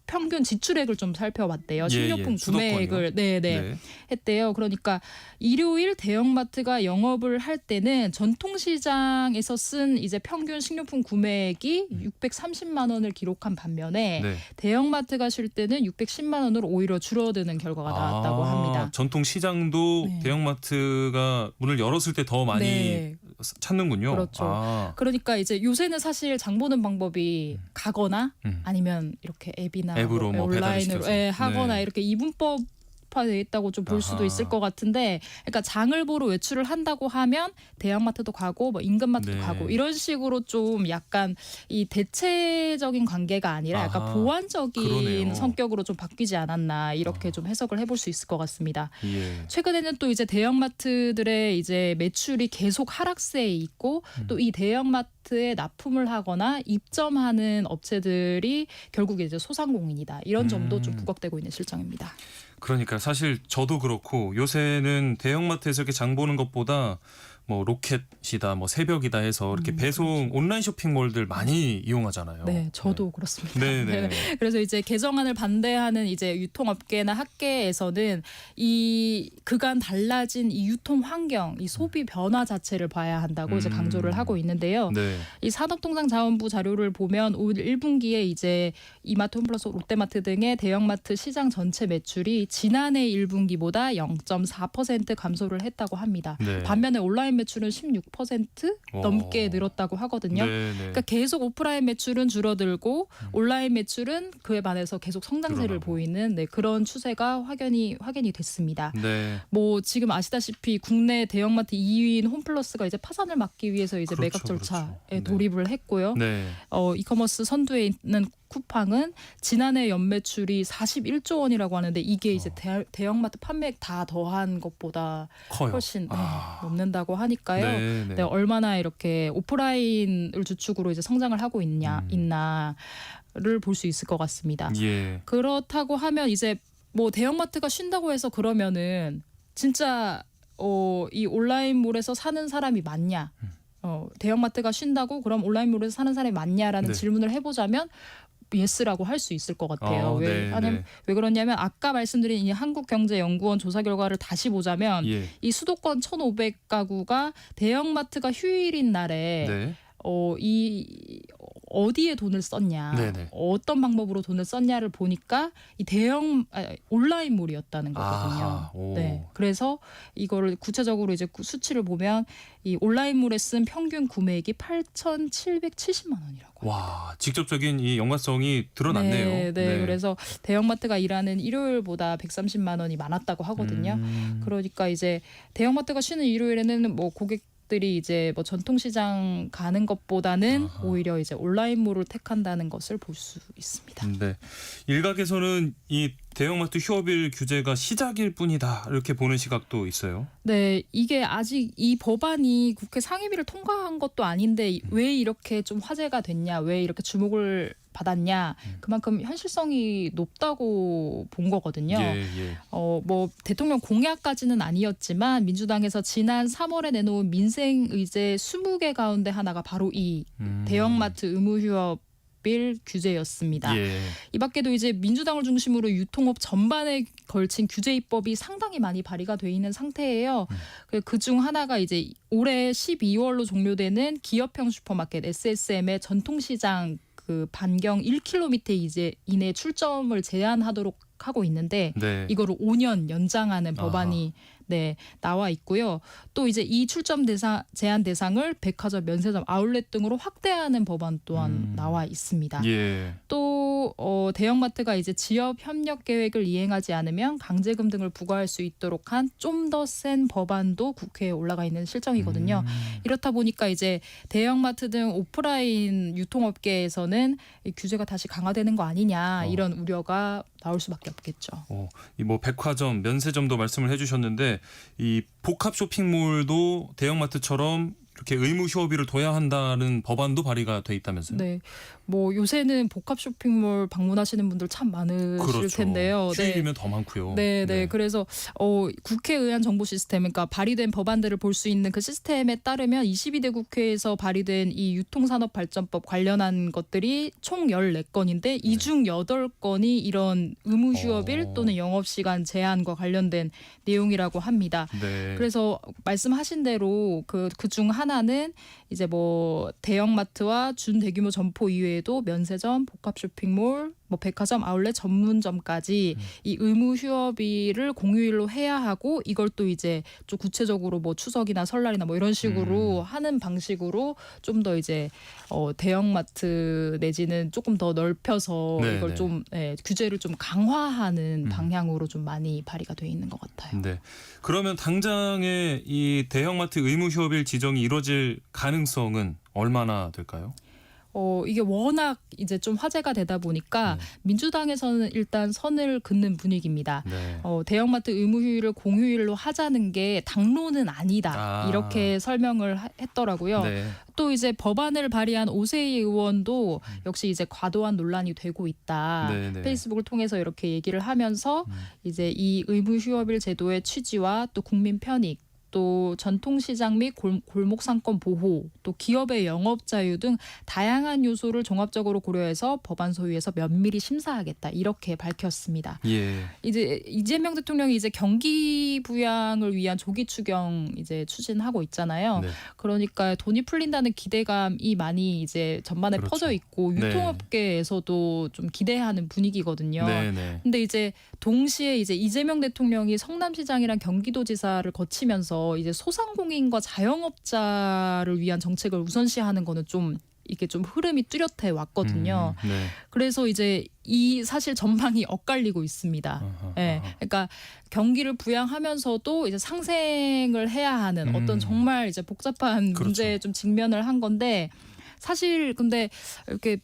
평균 지출액을 좀 살펴봤대요. 식료품 구매액을 네. 했대요. 그러니까 일요일 대형마트가 영업을 할 때는 전통시장에서 쓴 이제 평균 식료품 구매액이 630만 원을 기록한 반면에 네. 대형마트가 쉴 때는 610만 원으로 오히려 줄어드는 결과가 나왔다고 합니다. 전통시장도 네. 대형마트가 문을 열었을 때 더 많이 네. 찾는군요. 그렇죠. 그러니까 이제 요새는 사실 장 보는 방법이 가거나 아니면 이렇게 앱으로 뭐 온라인으로 배달시켜서. 하거나 네. 이렇게 이분법화되어 있다고 좀 볼 수도 있을 것 같은데, 그러니까 장을 보러 외출을 한다고 하면 대형마트도 가고 뭐 인근마트도 네. 가고 이런 식으로 좀 약간 이 대체적인 관계가 아니라 약간 보완적인 그러네요. 성격으로 좀 바뀌지 않았나 이렇게 좀 해석을 해볼 수 있을 것 같습니다. 예. 최근에는 또 이제 대형마트들의 이제 매출이 계속 하락세에 있고 또 이 대형마트에 납품을 하거나 입점하는 업체들이 결국에 이제 소상공인이다. 이런 점도 좀 부각되고 있는 실정입니다. 그러니까 사실 저도 그렇고 요새는 대형마트에서 이렇게 장 보는 것보다 뭐 로켓이다, 뭐 새벽이다 해서 이렇게 배송 온라인 쇼핑몰들 많이 이용하잖아요. 네, 저도 그렇습니다. 네네. 그래서 이제 개정안을 반대하는 이제 유통업계나 학계에서는 이 그간 달라진 이 유통 환경, 이 소비 변화 자체를 봐야 한다고 이제 강조를 하고 있는데요. 네. 이 산업통상자원부 자료를 보면 올 1분기에 이제 이마트, 홈플러스, 롯데마트 등의 대형마트 시장 전체 매출이 지난해 1분기보다 0.4% 감소를 했다고 합니다. 네. 반면에 온라인 매출은 16% 넘게 늘었다고 하거든요. 네네. 그러니까 계속 오프라인 매출은 줄어들고 온라인 매출은 그에 반해서 계속 성장세를 늘어나고. 보이는 그런 추세가 확연히 됐습니다. 네. 뭐 지금 아시다시피 국내 대형마트 2위인 홈플러스가 이제 파산을 막기 위해서 이제 그렇죠, 매각 절차에 그렇죠. 네. 돌입을 했고요. 네. 이커머스 선두에 있는 쿠팡은 지난해 연매출이 41조 원이라고 하는데 이게 이제 대형마트 판매액 다 더한 것보다 커요. 훨씬 넘는다고 하니까요. 네. 네, 얼마나 이렇게 오프라인을 주축으로 이제 성장을 하고 있나를 볼 수 있을 것 같습니다. 예. 그렇다고 하면 이제 뭐 대형마트가 쉰다고 해서 그러면은 진짜 이 온라인몰에서 사는 사람이 많냐? 대형마트가 쉰다고 그럼 온라인몰에서 사는 사람이 많냐라는 네. 질문을 해보자면 예스라고 할 수 있을 것 같아요. 왜 그러냐면 아까 말씀드린 이 한국경제연구원 조사 결과를 다시 보자면 예. 이 수도권 1,500가구가 대형마트가 휴일인 날에 네. 이 어디에 돈을 썼냐, 네네. 어떤 방법으로 돈을 썼냐를 보니까 이 온라인몰이었다는 거거든요. 아하, 오. 네, 그래서 이거를 구체적으로 이제 수치를 보면 이 온라인몰에 쓴 평균 구매액이 8,770만 원이라고. 와, 직접적인 이 연관성이 드러났네요. 네. 그래서 대형마트가 일하는 일요일보다 130만 원이 많았다고 하거든요. 그러니까 이제 대형마트가 쉬는 일요일에는 뭐 고객들이 이제 뭐 전통시장 가는 것보다는 아하. 오히려 이제 온라인몰을 택한다는 것을 볼 수 있습니다. 네. 일각에서는 이 대형마트 휴업일 규제가 시작일 뿐이다 이렇게 보는 시각도 있어요. 네, 이게 아직 이 법안이 국회 상임위를 통과한 것도 아닌데 왜 이렇게 좀 화제가 됐냐, 왜 이렇게 주목을 받았냐, 그만큼 현실성이 높다고 본 거거든요. 예. 뭐 대통령 공약까지는 아니었지만 민주당에서 지난 3월에 내놓은 민생 의제 20개 가운데 하나가 바로 이 대형마트 의무 휴업 일 규제였습니다. 예. 이 밖에도 이제 민주당을 중심으로 유통업 전반에 걸친 규제 입법이 상당히 많이 발의가 돼 있는 상태예요. 그중 하나가 이제 올해 12월로 종료되는 기업형 슈퍼마켓 SSM의 전통시장 그 반경 1km 이제 이내 출점을 제한하도록 하고 있는데 네. 이거를 5년 연장하는 법안이 나와 있고요. 또 이제 이 출점 제한 대상을 백화점, 면세점, 아울렛 등으로 확대하는 법안 또한 나와 있습니다. 예. 또 대형마트가 이제 지역 협력 계획을 이행하지 않으면 강제금 등을 부과할 수 있도록 한 좀 더 센 법안도 국회에 올라가 있는 실정이거든요. 이렇다 보니까 이제 대형마트 등 오프라인 유통업계에서는 이 규제가 다시 강화되는 거 아니냐 이런 우려가 나올 수밖에 없겠죠. 이 뭐 백화점, 면세점도 말씀을 해주셨는데 이 복합 쇼핑몰도 대형마트처럼 이렇게 의무 휴업일을 둬야 한다는 법안도 발의가 돼 있다면서요? 네, 뭐 요새는 복합 쇼핑몰 방문하시는 분들 참 많으실 그렇죠. 텐데요. 휴일이면 더 많고요. 네. 그래서 국회 의안 정보 시스템, 그러니까 발의된 법안들을 볼 수 있는 그 시스템에 따르면 22대 국회에서 발의된 이 유통산업발전법 관련한 것들이 총 14건인데 이 중 8건이 이런 의무 휴업일 또는 영업시간 제한과 관련된 내용이라고 합니다. 네. 그래서 말씀하신 대로 그중 하나는 이제 뭐 대형마트와 준대규모 점포 이외에도 면세점, 복합 쇼핑몰, 뭐 백화점, 아울렛 전문점까지 이 의무 휴업일을 공휴일로 해야 하고 이걸 또 이제 좀 구체적으로 뭐 추석이나 설날이나 뭐 이런 식으로 하는 방식으로 좀 더 이제 대형마트 내지는 조금 더 넓혀서 네, 이걸 네. 좀 규제를 좀 강화하는 방향으로 좀 많이 발의가 돼 있는 것 같아요. 네. 그러면 당장에 이 대형마트 의무 휴업일 지정이 이루어질 가능성은 얼마나 될까요? 이게 워낙 이제 좀 화제가 되다 보니까 민주당에서는 일단 선을 긋는 분위기입니다. 네. 대형마트 의무 휴일을 공휴일로 하자는 게 당론은 아니다. 이렇게 설명을 했더라고요. 네. 또 이제 법안을 발의한 오세희 의원도 역시 이제 과도한 논란이 되고 있다. 네. 페이스북을 통해서 이렇게 얘기를 하면서 이제 이 의무 휴업일 제도의 취지와 또 국민 편익, 또 전통시장 및 골목상권 보호, 또 기업의 영업 자유 등 다양한 요소를 종합적으로 고려해서 법안 소위에서 면밀히 심사하겠다 이렇게 밝혔습니다. 예. 이제 이재명 대통령이 이제 경기 부양을 위한 조기 추경 이제 추진하고 있잖아요. 네. 그러니까 돈이 풀린다는 기대감이 많이 이제 전반에 그렇죠. 퍼져 있고 네. 유통업계에서도 좀 기대하는 분위기거든요. 네. 근데 이제 동시에 이제 이재명 대통령이 성남시장이랑 경기도지사를 거치면서 이제 소상공인과 자영업자를 위한 정책을 우선시하는 거는 좀 이게 좀 흐름이 뚜렷해 왔거든요. 네. 그래서 이제 이 사실 전망이 엇갈리고 있습니다. 예. 그러니까 경기를 부양하면서도 이제 상생을 해야 하는 어떤 정말 이제 복잡한 그렇죠. 문제에 좀 직면을 한 건데 사실 근데 이렇게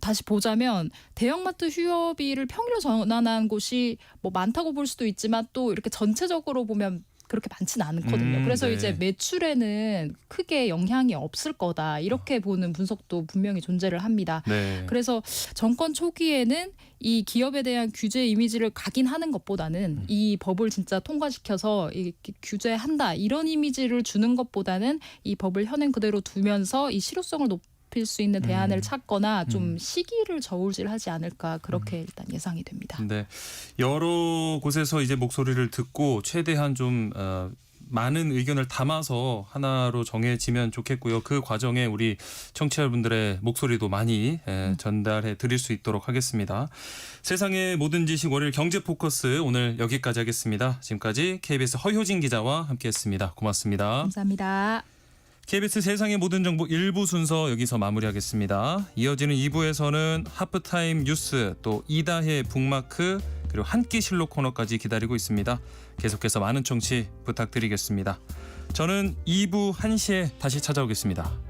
다시 보자면 대형마트 휴업일을 평일로 전환한 곳이 뭐 많다고 볼 수도 있지만 또 이렇게 전체적으로 보면 그렇게 많지는 않거든요. 그래서 네. 이제 매출에는 크게 영향이 없을 거다. 이렇게 보는 분석도 분명히 존재를 합니다. 네. 그래서 정권 초기에는 이 기업에 대한 규제 이미지를 각인하는 것보다는 이 법을 진짜 통과시켜서 이렇게 규제한다. 이런 이미지를 주는 것보다는 이 법을 현행 그대로 두면서 이 실효성을 높일 수 있는 대안을 찾거나 좀 시기를 저울질하지 않을까 그렇게 일단 예상이 됩니다. 네. 여러 곳에서 이제 목소리를 듣고 최대한 좀 많은 의견을 담아서 하나로 정해지면 좋겠고요. 그 과정에 우리 청취자분들의 목소리도 많이 전달해 드릴 수 있도록 하겠습니다. 세상의 모든 지식 월요일 경제 포커스 오늘 여기까지 하겠습니다. 지금까지 KBS 허효진 기자와 함께했습니다. 고맙습니다. 감사합니다. KBS 세상의 모든 정보 1부 순서 여기서 마무리하겠습니다. 이어지는 2부에서는 하프타임 뉴스 또 이다혜 북마크 그리고 한 끼 실록 코너까지 기다리고 있습니다. 계속해서 많은 청취 부탁드리겠습니다. 저는 2부 1시에 다시 찾아오겠습니다.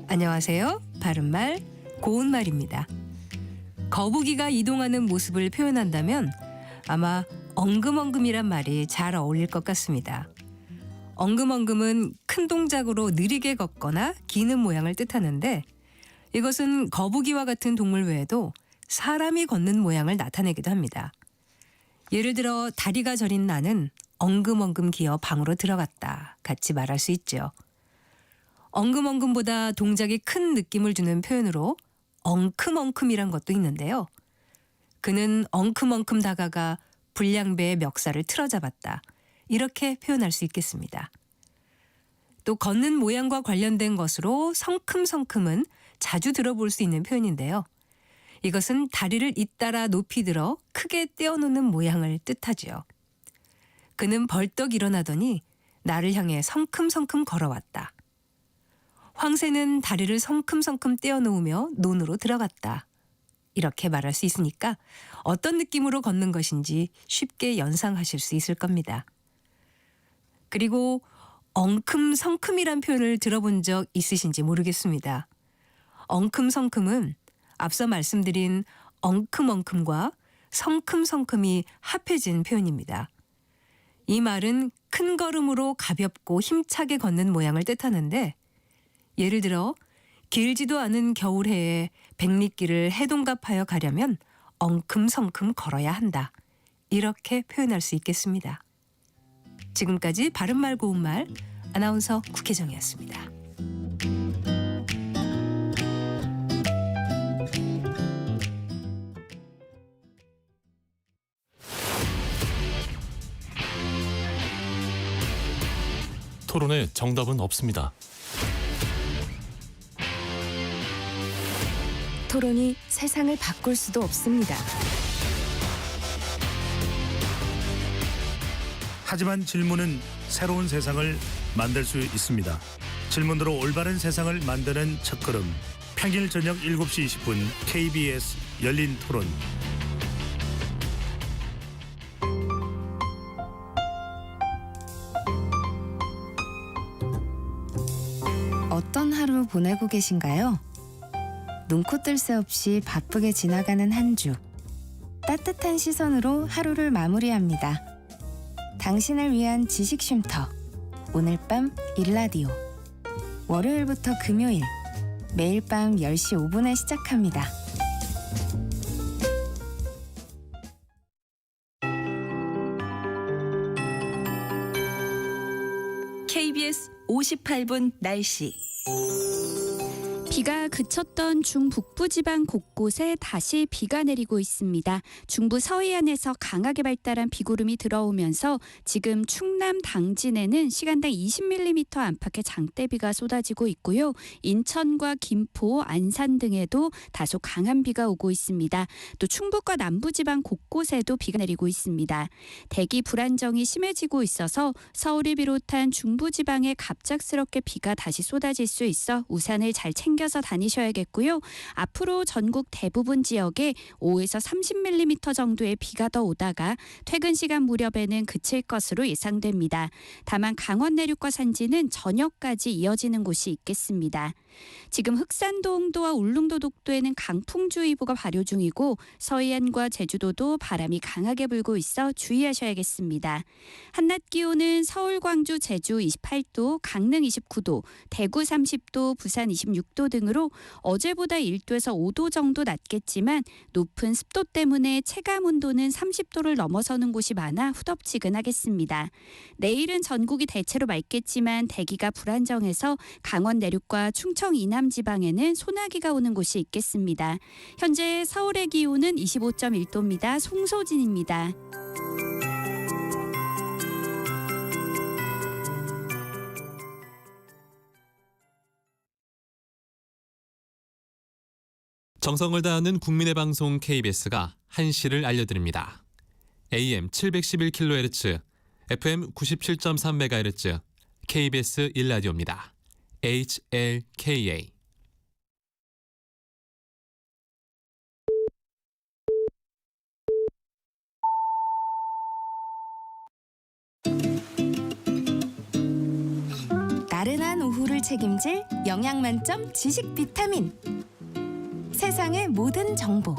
안녕하세요. 바른말 고운말입니다. 거북이가 이동하는 모습을 표현한다면 아마 엉금엉금이란 말이 잘 어울릴 것 같습니다. 엉금엉금은 큰 동작으로 느리게 걷거나 기는 모양을 뜻하는데 이것은 거북이와 같은 동물 외에도 사람이 걷는 모양을 나타내기도 합니다. 예를 들어 다리가 저린 나는 엉금엉금 기어 방으로 들어갔다 같이 말할 수 있죠. 엉금엉금보다 동작이 큰 느낌을 주는 표현으로 엉큼엉큼이란 것도 있는데요. 그는 엉큼엉큼 다가가 불량배의 멱살을 틀어잡았다. 이렇게 표현할 수 있겠습니다. 또 걷는 모양과 관련된 것으로 성큼성큼은 자주 들어볼 수 있는 표현인데요. 이것은 다리를 잇따라 높이 들어 크게 떼어놓는 모양을 뜻하지요. 그는 벌떡 일어나더니 나를 향해 성큼성큼 걸어왔다. 황새는 다리를 성큼성큼 떼어놓으며 논으로 들어갔다. 이렇게 말할 수 있으니까 어떤 느낌으로 걷는 것인지 쉽게 연상하실 수 있을 겁니다. 그리고 엉큼성큼이란 표현을 들어본 적 있으신지 모르겠습니다. 엉큼성큼은 앞서 말씀드린 엉큼엉큼과 성큼성큼이 합해진 표현입니다. 이 말은 큰 걸음으로 가볍고 힘차게 걷는 모양을 뜻하는데 예를 들어 길지도 않은 겨울해에 백리길을 해동갑하여 가려면 엉큼성큼 걸어야 한다. 이렇게 표현할 수 있겠습니다. 지금까지 바른말 고운말 아나운서 국혜정이었습니다. 토론에 정답은 없습니다. 토론이 세상을 바꿀 수도 없습니다. 하지만 질문은 새로운 세상을 만들 수 있습니다. 질문으로 올바른 세상을 만드는 첫걸음. 평일 저녁 7시 20분 KBS 열린 토론. 어떤 하루 보내고 계신가요? 눈코 뜰 새 없이 바쁘게 지나가는 한 주. 따뜻한 시선으로 하루를 마무리합니다. 당신을 위한 지식 쉼터. 오늘 밤 일라디오. 월요일부터 금요일. 매일 밤 10시 5분에 시작합니다. KBS 58분 날씨. 비가 그쳤던 중북부 지방 곳곳에 다시 비가 내리고 있습니다. 중부 서해안에서 강하게 발달한 비구름이 들어오면서 지금 충남 당진에는 시간당 20mm 안팎의 장대비가 쏟아지고 있고요. 인천과 김포, 안산 등에도 다소 강한 비가 오고 있습니다. 또 충북과 남부 지방 곳곳에도 비가 내리고 있습니다. 대기 불안정이 심해지고 있어서 서울을 비롯한 중부 지방에 갑작스럽게 비가 다시 쏟아질 수 있어 우산을 잘 챙겨서 다니셔야겠고요. 앞으로 전국 대부분 지역에 5에서 30mm 정도의 비가 더 오다가 퇴근 시간 무렵에는 그칠 것으로 예상됩니다. 다만 강원 내륙과 산지는 저녁까지 이어지는 곳이 있겠습니다. 지금 흑산도, 홍도와 울릉도, 독도에는 강풍주의보가 발효 중이고 서해안과 제주도도 바람이 강하게 불고 있어 주의하셔야겠습니다. 한낮 기온은 서울, 광주, 제주 28도, 강릉 29도, 대구 30도, 부산 26도 등으로 어제보다 1도에서 5도 정도 낮겠지만 높은 습도 때문에 체감 온도는 30도를 넘어서는 곳이 많아 후덥지근하겠습니다. 내일은 전국이 대체로 맑겠지만 대기가 불안정해서 강원 내륙과 충청 이남 지방에는 소나기가 오는 곳이 있겠습니다. 현재 서울의 기온은 25.1도입니다. 송소진입니다. 정성을 다하는 국민의 방송 KBS가 한시를 알려드립니다. AM 711kHz, FM 97.3MHz, KBS 1라디오입니다. HLKA. 나른한 오후를 책임질 영양 만점 지식 비타민. 세상의 모든 정보.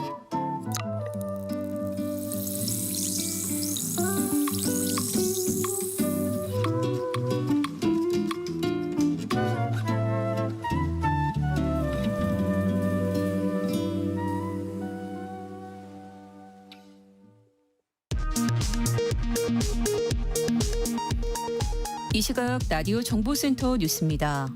이 시각 라디오 정보센터 뉴스입니다.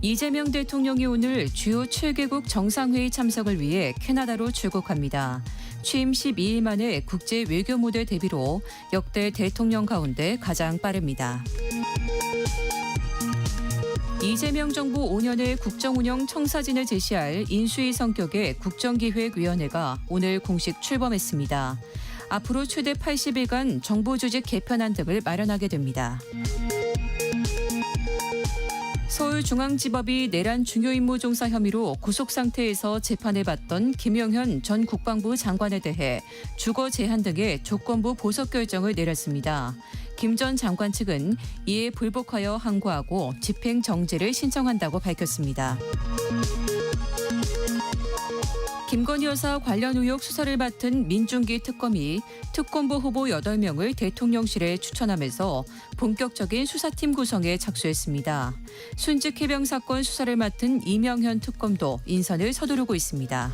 이재명 대통령이 오늘 주요 7개국 정상회의 참석을 위해 캐나다로 출국합니다. 취임 12일 만에 국제 외교 무대 대비로 역대 대통령 가운데 가장 빠릅니다. 이재명 정부 5년의 국정운영 청사진을 제시할 인수위 성격의 국정기획위원회가 오늘 공식 출범했습니다. 앞으로 최대 80일간 정부 조직 개편안 등을 마련하게 됩니다. 서울중앙지법이 내란 중요임무종사 혐의로 구속 상태에서 재판을 받던 김영현 전 국방부 장관에 대해 주거 제한 등의 조건부 보석 결정을 내렸습니다. 김 전 장관 측은 이에 불복하여 항고하고 집행 정지를 신청한다고 밝혔습니다. 김건희 여사 관련 의혹 수사를 맡은 민중기 특검이 특검보 후보 8명을 대통령실에 추천하면서 본격적인 수사팀 구성에 착수했습니다. 순직 해병 사건 수사를 맡은 이명현 특검도 인선을 서두르고 있습니다.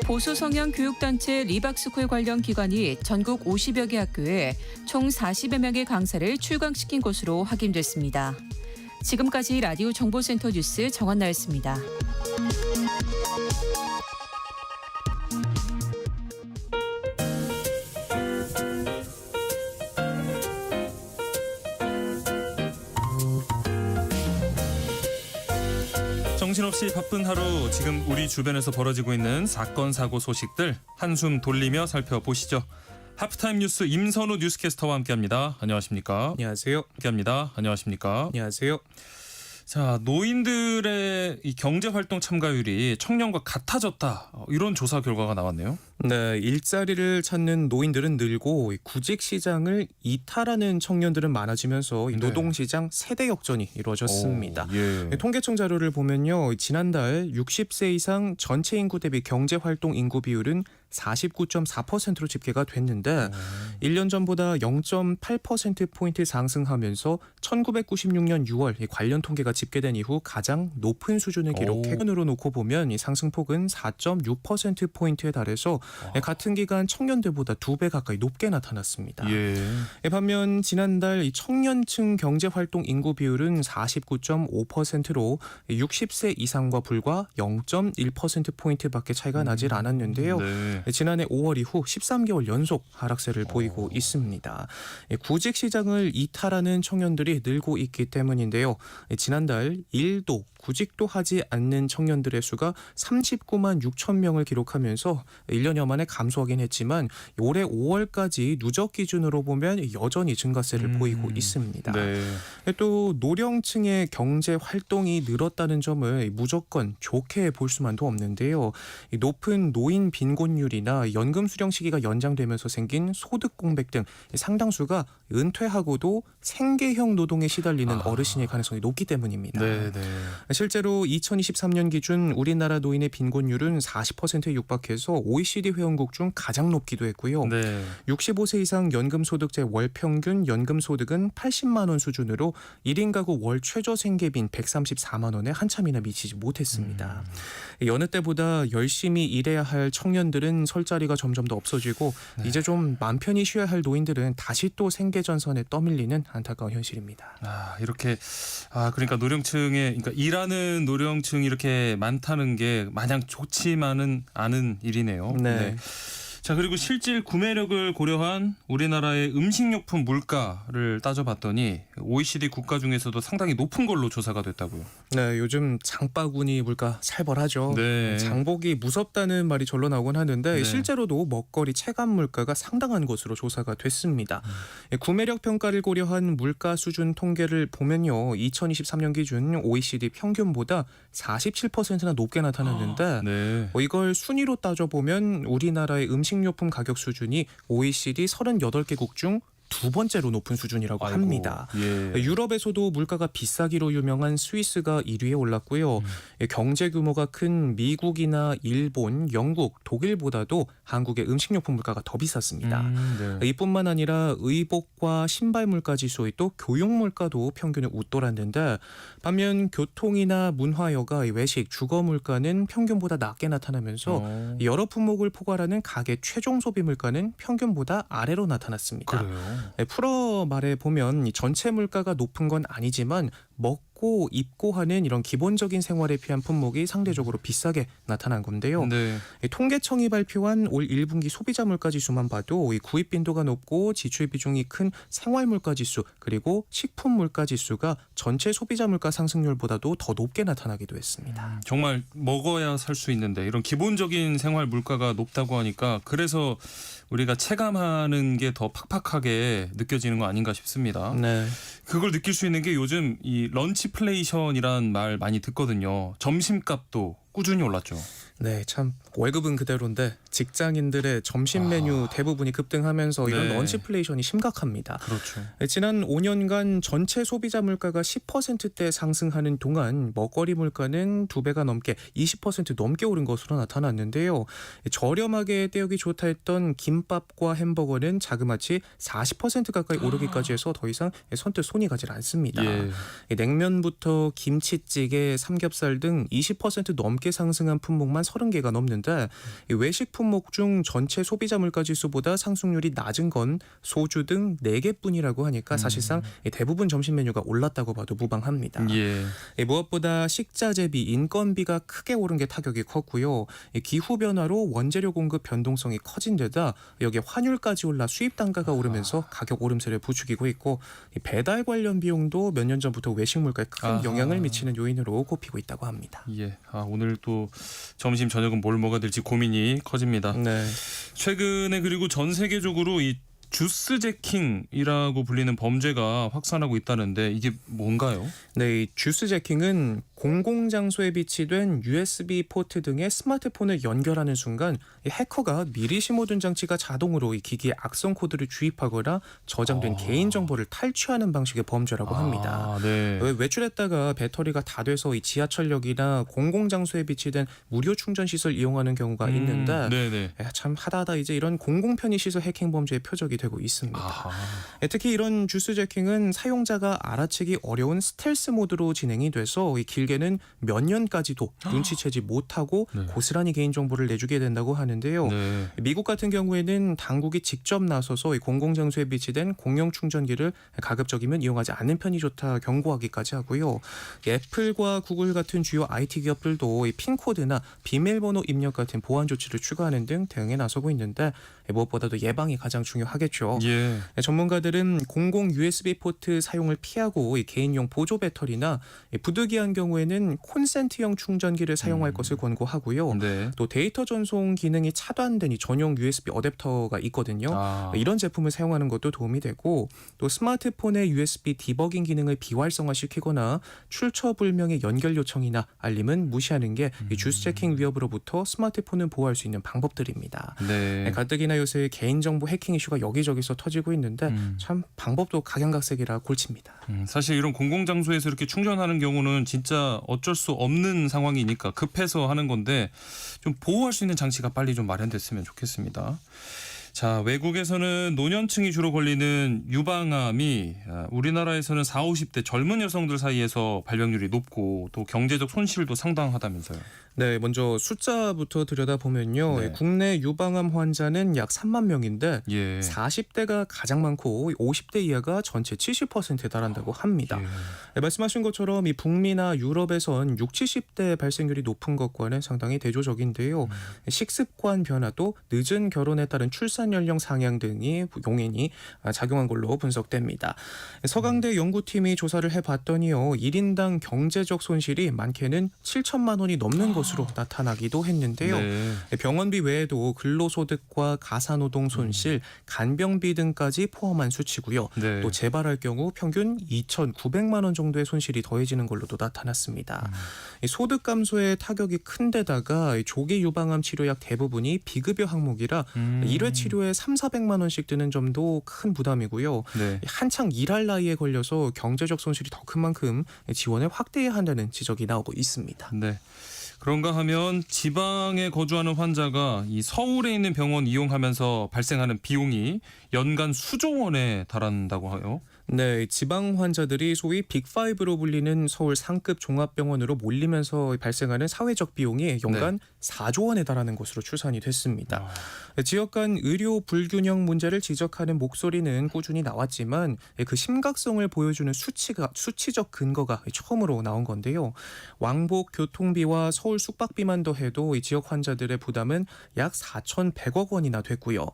보수 성향 교육단체 리박스쿨 관련 기관이 전국 50여 개 학교에 총 40여 명의 강사를 출강시킨 것으로 확인됐습니다. 지금까지 라디오 정보센터 뉴스 정한나였습니다. 정신없이 바쁜 하루, 지금 우리 주변에서 벌어지고 있는 사건, 사고 소식들 한숨 돌리며 살펴보시죠. 하프타임 뉴스 임선우 뉴스캐스터와 함께합니다. 안녕하십니까? 안녕하세요. 함께합니다. 안녕하십니까? 안녕하세요. 자, 노인들의 이 경제활동 참가율이 청년과 같아졌다. 이런 조사 결과가 나왔네요. 네, 일자리를 찾는 노인들은 늘고 구직 시장을 이탈하는 청년들은 많아지면서 이 노동시장 세대 역전이 이루어졌습니다. 예. 통계청 자료를 보면요, 지난달 60세 이상 전체 인구 대비 경제활동 인구 비율은 49.4%로 집계가 됐는데 1년 전보다 0.8%포인트 상승하면서 1996년 6월 관련 통계가 집계된 이후 가장 높은 수준을 기록해 으로 놓고 보면 이 상승폭은 4.6%포인트에 달해서 같은 기간 청년들보다 2배 가까이 높게 나타났습니다. 예. 반면 지난달 이 청년층 경제활동 인구 비율은 49.5%로 60세 이상과 불과 0.1%포인트밖에 차이가 나질 않았는데요. 네. 지난해 5월 이후 13개월 연속 하락세를 보이고 있습니다. 구직 시장을 이탈하는 청년들이 늘고 있기 때문인데요. 지난달 일도 구직도 하지 않는 청년들의 수가 39만 6천 명을 기록하면서 1년여 만에 감소하긴 했지만 올해 5월까지 누적 기준으로 보면 여전히 증가세를 보이고 있습니다. 네. 또 노령층의 경제 활동이 늘었다는 점을 무조건 좋게 볼 수만도 없는데요. 높은 노인 빈곤율이나 연금 수령 시기가 연장되면서 생긴 소득 공백 등 상당수가 은퇴하고도 생계형 노동에 시달리는 어르신의 가능성이 높기 때문입니다. 네, 네. 실제로 2023년 기준 우리나라 노인의 빈곤율은 40%에 육박해서 OECD OECD 회원국 중 가장 높기도 했고요. 네. 65세 이상 연금소득자 월 평균 연금소득은 80만 원 수준으로 1인 가구 월 최저 생계비인 134만 원에 한참이나 미치지 못했습니다. 여느 때보다 열심히 일해야 할 청년들은 설 자리가 점점 더 없어지고 이제 좀 맘 편히 쉬어야 할 노인들은 다시 또 생계전선에 떠밀리는 안타까운 현실입니다. 이렇게 그러니까 노령층에 그러니까 일하는 노령층이 이렇게 많다는 게 마냥 좋지만은 않은 일이네요. 네. 자, 그리고 실질 구매력을 고려한 우리나라의 음식료품 물가를 따져봤더니 OECD 국가 중에서도 상당히 높은 걸로 조사가 됐다고요. 네, 요즘 장바구니 물가 살벌하죠. 네. 장보기 무섭다는 말이 절로 나오곤 하는데 네. 실제로도 먹거리 체감 물가가 상당한 것으로 조사가 됐습니다. 구매력 평가를 고려한 물가 수준 통계를 보면요. 2023년 기준 OECD 평균보다 47%나 높게 나타났는데 네. 이걸 순위로 따져보면 우리나라의 음식료품 가격 수준이 OECD 38개국 중 두 번째로 높은 수준이라고 합니다. 예. 유럽에서도 물가가 비싸기로 유명한 스위스가 1위에 올랐고요. 경제 규모가 큰 미국이나 일본, 영국, 독일보다도 한국의 음식료품 물가가 더 비쌌습니다. 네. 이뿐만 아니라 의복과 신발 물가 지수, 또 교육 물가도 평균을 웃돌았는데 반면 교통이나 문화여가, 외식, 주거 물가는 평균보다 낮게 나타나면서 여러 품목을 포괄하는 가계 최종 소비 물가는 평균보다 아래로 나타났습니다. 그래요. 풀어 말해 보면 이 전체 물가가 높은 건 아니지만 먹고 입고 하는 이런 기본적인 생활에 필요한 품목이 상대적으로 비싸게 나타난 건데요. 네. 통계청이 발표한 올 1분기 소비자 물가 지수만 봐도 이 구입 빈도가 높고 지출 비중이 큰 생활 물가 지수 그리고 식품 물가 지수가 전체 소비자 물가 상승률보다도 더 높게 나타나기도 했습니다. 정말 먹어야 살 수 있는데 이런 기본적인 생활 물가가 높다고 하니까 그래서 우리가 체감하는 게 더 팍팍하게 느껴지는 거 아닌가 싶습니다. 네. 그걸 느낄 수 있는 게 요즘 이 런치플레이션이란 말 많이 듣거든요. 점심값도 꾸준히 올랐죠. 네, 참 월급은 그대로인데 직장인들의 점심 메뉴 대부분이 급등하면서 이런 네. 런치플레이션이 심각합니다. 그렇죠. 지난 5년간 전체 소비자 물가가 10%대 상승하는 동안 먹거리 물가는 2배가 넘게 20% 넘게 오른 것으로 나타났는데요. 저렴하게 떼우기 좋다 했던 김밥과 햄버거는 자그마치 40% 가까이 오르기까지 해서 더 이상 선뜻 손이 가질 않습니다. 예. 냉면부터 김치찌개, 삼겹살 등 20% 넘게 상승한 품목만 30개가 넘는데 외식 품목 중 전체 소비자 물가 지수보다 상승률이 낮은 건 소주 등 4개뿐이라고 하니까 사실상 대부분 점심 메뉴가 올랐다고 봐도 무방합니다. 예. 무엇보다 식자재비, 인건비가 크게 오른 게 타격이 컸고요. 기후 변화로 원재료 공급 변동성이 커진 데다 여기에 환율까지 올라 수입 단가가 오르면서 가격 오름세를 부추기고 있고 배달 관련 비용도 몇 년 전부터 외식 물가에 큰 영향을 미치는 요인으로 꼽히고 있다고 합니다. 예. 오늘 또 점심 저녁은 뭘 먹어야 될지 고민이 커집니다. 네. 최근에 그리고 전 세계적으로 이 주스 재킹이라고 불리는 범죄가 확산하고 있다는데 이게 뭔가요? 네, 이 주스 재킹은 공공장소에 비치된 USB 포트 등의 스마트폰을 연결하는 순간 이 해커가 미리 심어둔 장치가 자동으로 이 기기에 악성 코드를 주입하거나 저장된 개인 정보를 탈취하는 방식의 범죄라고 합니다. 네. 외출했다가 배터리가 다 돼서 이 지하철역이나 공공장소에 비치된 무료 충전 시설 이용하는 경우가 있는데 네네. 참 하다하다 이제 이런 공공편의 시설 해킹 범죄의 표적이 되고 있습니다. 특히 이런 주스 재킹은 사용자가 알아채기 어려운 스텔스 모드로 진행이 돼서 이 길게는 몇 년까지도 눈치채지 못하고 네. 고스란히 개인정보를 내주게 된다고 하는데요. 네. 미국 같은 경우에는 당국이 직접 나서서 이 공공장소에 비치된 공용 충전기를 가급적이면 이용하지 않는 편이 좋다 경고하기까지 하고요. 애플과 구글 같은 주요 IT 기업들도 이 핀코드나 비밀번호 입력 같은 보안 조치를 추가하는 등 대응에 나서고 있는데 무엇보다도 예방이 가장 중요하겠죠. 예. 전문가들은 공공 USB 포트 사용을 피하고 이 개인용 보조 배터리나 부득이한 경우에는 콘센트형 충전기를 사용할 것을 권고하고요. 네. 또 데이터 전송 기능이 차단된 이 전용 USB 어댑터가 있거든요. 이런 제품을 사용하는 것도 도움이 되고 또 스마트폰의 USB 디버깅 기능을 비활성화시키거나 출처불명의 연결 요청이나 알림은 무시하는 게 이 주스 재킹 위협으로부터 스마트폰을 보호할 수 있는 방법들입니다. 네. 가뜩이나 요새 개인정보 해킹 이슈가 여기저기서 터지고 있는데 참 방법도 각양각색이라 골칩니다. 사실 이런 공공장소에서 이렇게 충전하는 경우는 진짜 진짜 어쩔 수 없는 상황이니까 급해서 하는 건데 좀 보호할 수 있는 장치가 빨리 좀 마련됐으면 좋겠습니다. 자, 외국에서는 노년층이 주로 걸리는 유방암이 우리나라에서는 40, 50대 젊은 여성들 사이에서 발병률이 높고 또 경제적 손실도 상당하다면서요. 네, 먼저 숫자부터 들여다보면요. 네. 국내 유방암 환자는 약 3만 명인데 예. 40대가 가장 많고 50대 이하가 전체 70%에 달한다고 합니다. 예. 네, 말씀하신 것처럼 이 북미나 유럽에선 60, 70대 발생률이 높은 것과는 상당히 대조적인데요. 식습관 변화도 늦은 결혼에 따른 출산 연령 상향 등이 용인이 작용한 걸로 분석됩니다. 서강대 연구팀이 조사를 해봤더니요. 1인당 경제적 손실이 많게는 7천만 원이 넘는 것으로 나타나기도 했는데요. 네. 병원비 외에도 근로소득과 가사노동 손실, 간병비 등까지 포함한 수치고요. 네. 또 재발할 경우 평균 2,900만 원 정도의 손실이 더해지는 걸로도 나타났습니다. 이 소득 감소의 타격이 큰 데다가 이 조기 유방암 치료약 대부분이 비급여 항목이라 1회 치료에 3,400만 원씩 드는 점도 큰 부담이고요. 네. 한창 일할 나이에 걸려서 경제적 손실이 더 큰 만큼 지원을 확대해야 한다는 지적이 나오고 있습니다. 네. 그런가 하면 지방에 거주하는 환자가 이 서울에 있는 병원 이용하면서 발생하는 비용이 연간 수조 원에 달한다고 해요. 네, 지방 환자들이 소위 빅5로 불리는 서울 상급 종합병원으로 몰리면서 발생하는 사회적 비용이 연간 4조 원에 달하는 것으로 추산이 됐습니다. 지역 간 의료 불균형 문제를 지적하는 목소리는 꾸준히 나왔지만 그 심각성을 보여주는 수치적 근거가 처음으로 나온 건데요. 왕복 교통비와 서울 숙박비만 더해도 이 지역 환자들의 부담은 약 4,100억 원이나 됐고요.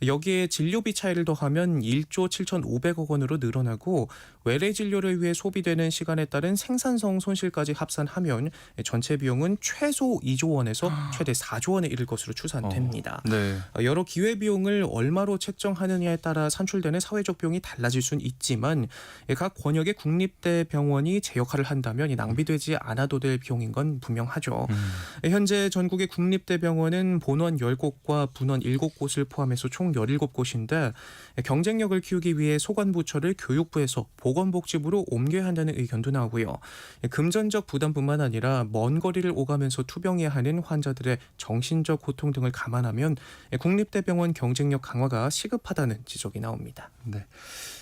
여기에 진료비 차이를 더하면 1조 7,500억 원으로 늘어나고 외래 진료를 위해 소비되는 시간에 따른 생산성 손실까지 합산하면 전체 비용은 최소 2조 원에서 최대 4조 원에 이를 것으로 추산됩니다. 네. 여러 기회비용을 얼마로 책정하느냐에 따라 산출되는 사회적 비용이 달라질 수는 있지만 각 권역의 국립대 병원이 제 역할을 한다면 낭비되지 않아도 될 비용인 건 분명하죠. 현재 전국의 국립대 병원은 본원 10곳과 분원 7곳을 포함해서 총 17곳인데 경쟁력을 키우기 위해 소관부처를 교육부에서 보건복지부로 옮겨야 한다는 의견도 나오고요. 금전적 부담뿐만 아니라 먼 거리를 오가면서 투병해야 하는 환자들의 정신적 고통 등을 감안하면 국립대병원 경쟁력 강화가 시급하다는 지적이 나옵니다. 네.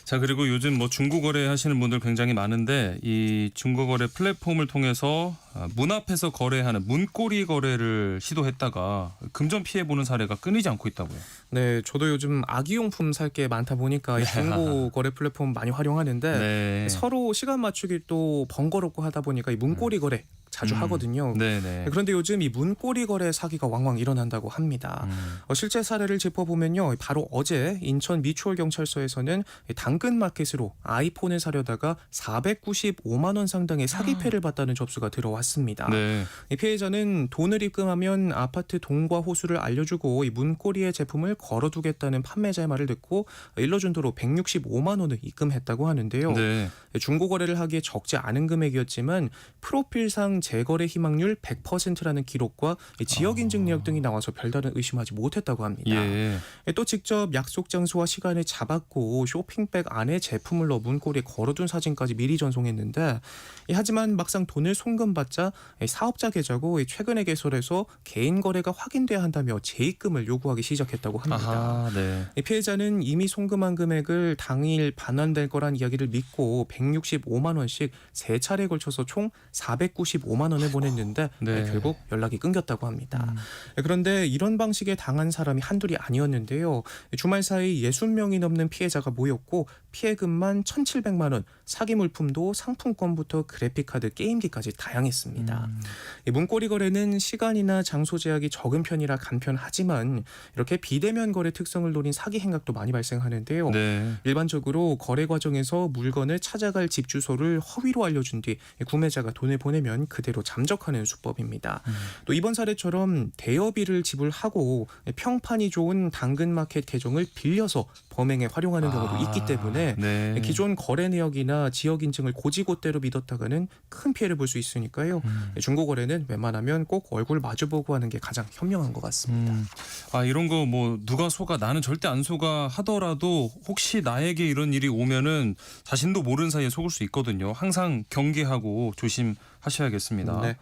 자, 그리고 요즘 뭐 중고거래 하시는 분들 굉장히 많은데 이 중고거래 플랫폼을 통해서 문 앞에서 거래하는 문고리 거래를 시도했다가 금전 피해 보는 사례가 끊이지 않고 있다고요. 네, 저도 요즘 아기용품 살 게 많다 보니까 이 중고거래 플랫폼 많이 활용하는데 네. 서로 시간 맞추기 또 번거롭고 하다 보니까 이 문고리 거래 자주 하거든요. 네네. 그런데 요즘 이 문고리 거래 사기가 왕왕 일어난다고 합니다. 실제 사례를 짚어보면요. 바로 어제 인천 미추홀경찰서에서는 당근마켓으로 아이폰을 사려다가 495만 원 상당의 사기패를 봤다는 접수가 들어왔습니다. 네. 이 피해자는 돈을 입금하면 아파트 동과 호수를 알려주고 이 문고리의 제품을 걸어두겠다는 판매자의 말을 듣고 일러준 도로 165만 원을 입금했다고 하는데요. 네. 중고거래를 하기에 적지 않은 금액이었지만 프로필상 재거래 희망률 100%라는 기록과 지역 인증 내역 등이 나와서 별다른 의심하지 못했다고 합니다. 예. 또 직접 약속 장소와 시간을 잡았고 쇼핑백 안에 제품을 넣어 문고리에 걸어둔 사진까지 미리 전송했는데 하지만 막상 돈을 송금받자 사업자 계좌고 최근에 개설해서 개인 거래가 확인돼야 한다며 재입금을 요구하기 시작했다고 합니다. 아하, 네. 피해자는 이미 송금한 금액을 당일 반환될 거란 이야기를 믿고 165만 원씩 3차례에 걸쳐서 총 495만 원을 보냈는데 네. 결국 연락이 끊겼다고 합니다. 그런데 이런 방식에 당한 사람이 한둘이 아니었는데요. 주말 사이 60명이 넘는 피해자가 모였고 피해금만 1,700만 원, 사기 물품도 상품권부터 그래픽카드, 게임기까지 다양했습니다. 이 문고리 거래는 시간이나 장소 제약이 적은 편이라 간편하지만 이렇게 비대면 거래 특성을 노린 사기 행각도 많이 발생하는데요. 네. 일반적으로 거래 과정에서 물건을 찾아갈 집 주소를 허위로 알려준 뒤 구매자가 돈을 보내면 그대로 잠적하는 수법입니다. 또 이번 사례처럼 대여비를 지불하고 평판이 좋은 당근마켓 계정을 빌려서 범행에 활용하는 경우도 있기 때문에 네. 기존 거래 내역이나 지역 인증을 고지고대로 믿었다가는 큰 피해를 볼 수 있으니까요. 중고거래는 웬만하면 꼭 얼굴 마주보고 하는 게 가장 현명한 것 같습니다. 이런 거 뭐 누가 속아 나는 절대 안 속아 하더라도 혹시 나에게 이런 일이 오면은 자신도 모르는 사이에 속을 수 있거든요. 항상 경계하고 조심하셔야 하셔야겠습니다. 네.